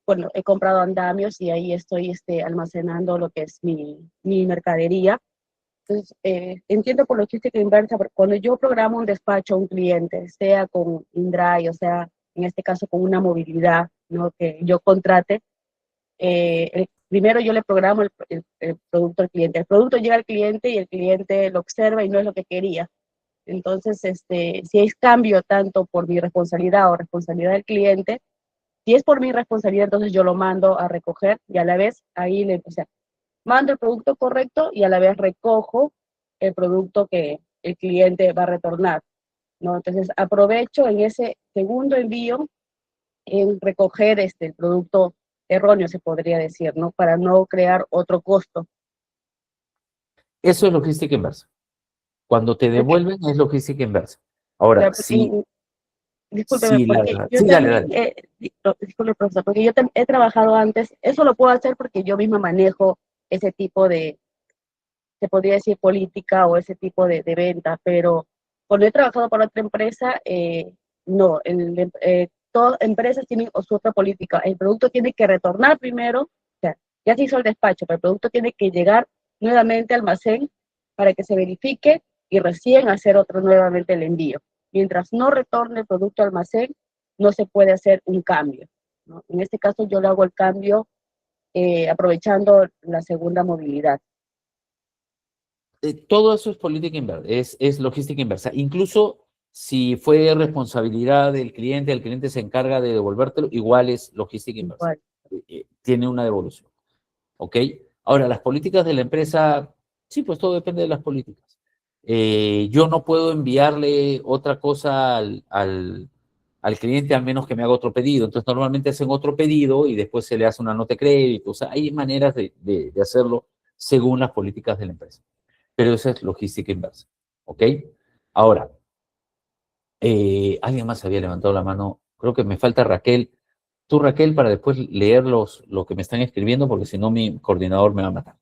Speaker 7: Bueno, he comprado andamios y ahí estoy almacenando lo que es mi mercadería. Entonces, entiendo por logística inversa, porque cuando yo programo un despacho a un cliente, sea con InDrive, o sea, en este caso con una movilidad, ¿no? Que yo contrate, primero yo le programo el producto al cliente. El producto llega al cliente y el cliente lo observa y no es lo que quería. Entonces, si es cambio tanto por mi responsabilidad o responsabilidad del cliente, si es por mi responsabilidad, entonces yo lo mando a recoger y a la vez ahí o sea, mando el producto correcto y a la vez recojo el producto que el cliente va a retornar, ¿no? Entonces aprovecho en ese segundo envío en recoger el producto erróneo, se podría decir, ¿no? Para no crear otro costo.
Speaker 1: Eso es logística inversa. Cuando te devuelven es logística inversa. Ahora,
Speaker 7: Discúlpeme, porque yo
Speaker 1: sí, dale,
Speaker 7: también,
Speaker 1: dale.
Speaker 7: disculpe, profesor, porque yo he trabajado antes, eso lo puedo hacer porque yo misma manejo ese tipo de, se podría decir política o ese tipo de venta, pero cuando he trabajado para otra empresa, no, todas empresas tienen su otra política, el producto tiene que retornar primero, o sea, ya se hizo el despacho, pero el producto tiene que llegar nuevamente al almacén para que se verifique y recién hacer otro nuevamente el envío. Mientras no retorne el producto al almacén, no se puede hacer un cambio, ¿no? En este caso yo le hago el cambio aprovechando la segunda movilidad.
Speaker 1: Todo eso es política inversa, es logística inversa. Incluso si fue responsabilidad del cliente, el cliente se encarga de devolvértelo, igual es logística inversa. Tiene una devolución. ¿Ok? Ahora, las políticas de la empresa, sí, pues todo depende de las políticas. Yo no puedo enviarle otra cosa al cliente al menos que me haga otro pedido. Entonces, normalmente hacen otro pedido y después se le hace una nota de crédito. O sea, hay maneras de hacerlo según las políticas de la empresa. Pero esa es logística inversa. ¿Ok? Ahora, alguien más había levantado la mano. Creo que me falta Raquel. Tú, Raquel, para después leer lo que me están escribiendo, porque si no mi coordinador me va a matar.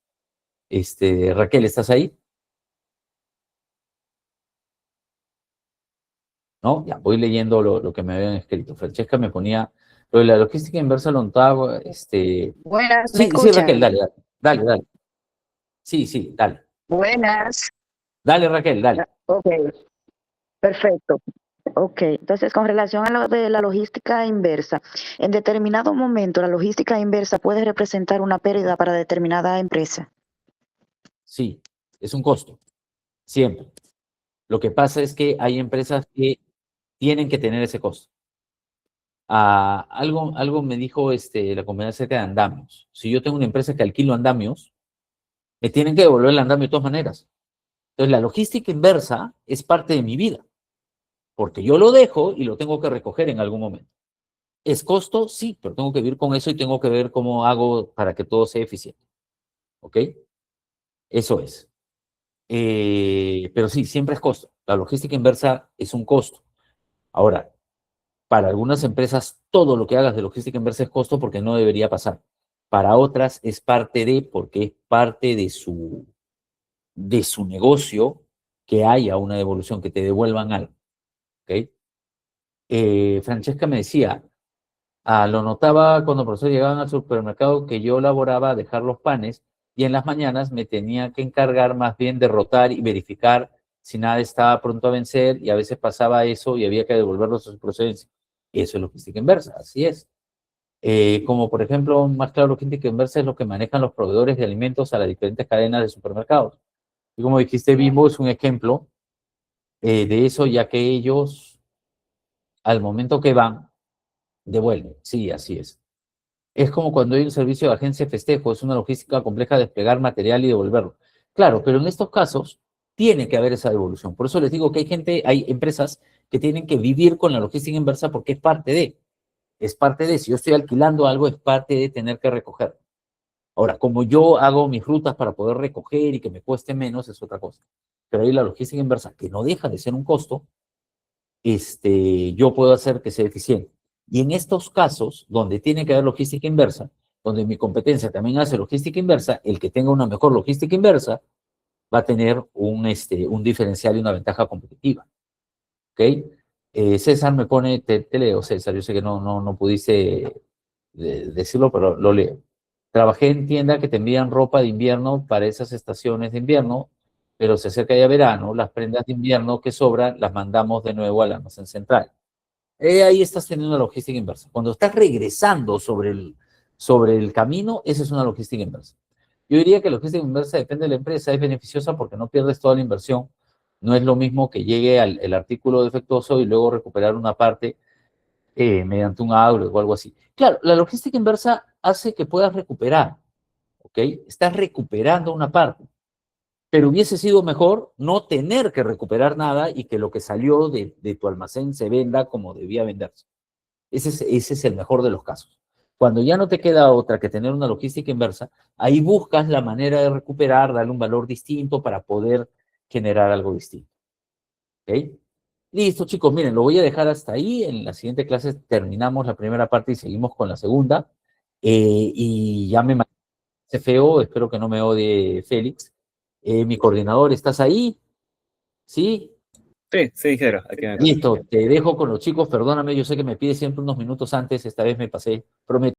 Speaker 1: Raquel, ¿estás ahí? ¿No? Ya, voy leyendo lo que me habían escrito. Francesca me ponía, lo de la logística inversa lo notaba,
Speaker 8: Buenas, ¿me
Speaker 1: Sí, sí, Raquel,
Speaker 8: escuchan?
Speaker 1: dale. Sí, dale.
Speaker 8: Buenas.
Speaker 1: Dale, Raquel, dale.
Speaker 8: Ok, perfecto. Ok, entonces con relación a lo de la logística inversa, en determinado momento la logística inversa puede representar una pérdida para determinada empresa.
Speaker 1: Sí, es un costo, siempre. Lo que pasa es que hay empresas que tienen que tener ese costo. Algo me dijo la compañía acerca de andamios. Si yo tengo una empresa que alquilo andamios, me tienen que devolver el andamio de todas maneras. Entonces, la logística inversa es parte de mi vida, porque yo lo dejo y lo tengo que recoger en algún momento. ¿Es costo? Sí, pero tengo que vivir con eso y tengo que ver cómo hago para que todo sea eficiente. ¿Ok? Eso es. Pero sí, siempre es costo. La logística inversa es un costo. Ahora, para algunas empresas, todo lo que hagas de logística inversa es costo porque no debería pasar. Para otras es parte de, porque es parte de su negocio que haya una devolución, que te devuelvan algo. ¿Ok? Francesca me decía, lo notaba cuando los profesores llegaban al supermercado que yo laboraba a dejar los panes y en las mañanas me tenía que encargar más bien de rotar y verificar si nada estaba pronto a vencer y a veces pasaba eso y había que devolverlos a su procedencia. Eso es logística inversa, así es. Como por ejemplo, más claro, logística inversa es lo que manejan los proveedores de alimentos a las diferentes cadenas de supermercados. Y como dijiste, Bimbo es un ejemplo de eso, ya que ellos, al momento que van, devuelven. Sí, así es. Es como cuando hay un servicio de agencia de festejo, es una logística compleja de desplegar material y devolverlo. Claro, pero en estos casos tiene que haber esa devolución. Por eso les digo que hay empresas que tienen que vivir con la logística inversa porque es parte de, si yo estoy alquilando algo, es parte de tener que recoger. Ahora, como yo hago mis rutas para poder recoger y que me cueste menos, es otra cosa. Pero ahí la logística inversa, que no deja de ser un costo, yo puedo hacer que sea eficiente. Y en estos casos, donde tiene que haber logística inversa, donde mi competencia también hace logística inversa, el que tenga una mejor logística inversa va a tener un diferencial y una ventaja competitiva. ¿Ok? César me pone, te leo, César, yo sé que no pudiste decirlo, pero lo leo. Trabajé en tienda que te envían ropa de invierno para esas estaciones de invierno, pero se acerca ya verano, las prendas de invierno que sobran las mandamos de nuevo al almacén central. Ahí estás teniendo una logística inversa. Cuando estás regresando sobre sobre el camino, esa es una logística inversa. Yo diría que la logística inversa depende de la empresa, es beneficiosa porque no pierdes toda la inversión. No es lo mismo que llegue el artículo defectuoso y luego recuperar una parte mediante un AURE o algo así. Claro, la logística inversa hace que puedas recuperar, ¿ok? Estás recuperando una parte, pero hubiese sido mejor no tener que recuperar nada y que lo que salió de tu almacén se venda como debía venderse. Ese es el mejor de los casos. Cuando ya no te queda otra que tener una logística inversa, ahí buscas la manera de recuperar, darle un valor distinto para poder generar algo distinto. ¿Ok? Listo, chicos, miren, lo voy a dejar hasta ahí. En la siguiente clase terminamos la primera parte y seguimos con la segunda. Y ya me parece feo, espero que no me odie Félix. Mi coordinador, ¿estás ahí? ¿Sí?
Speaker 9: Sí, Jero, aquí me
Speaker 1: Listo, te dejo con los chicos, perdóname, yo sé que me pides siempre unos minutos antes, esta vez me pasé, prometo.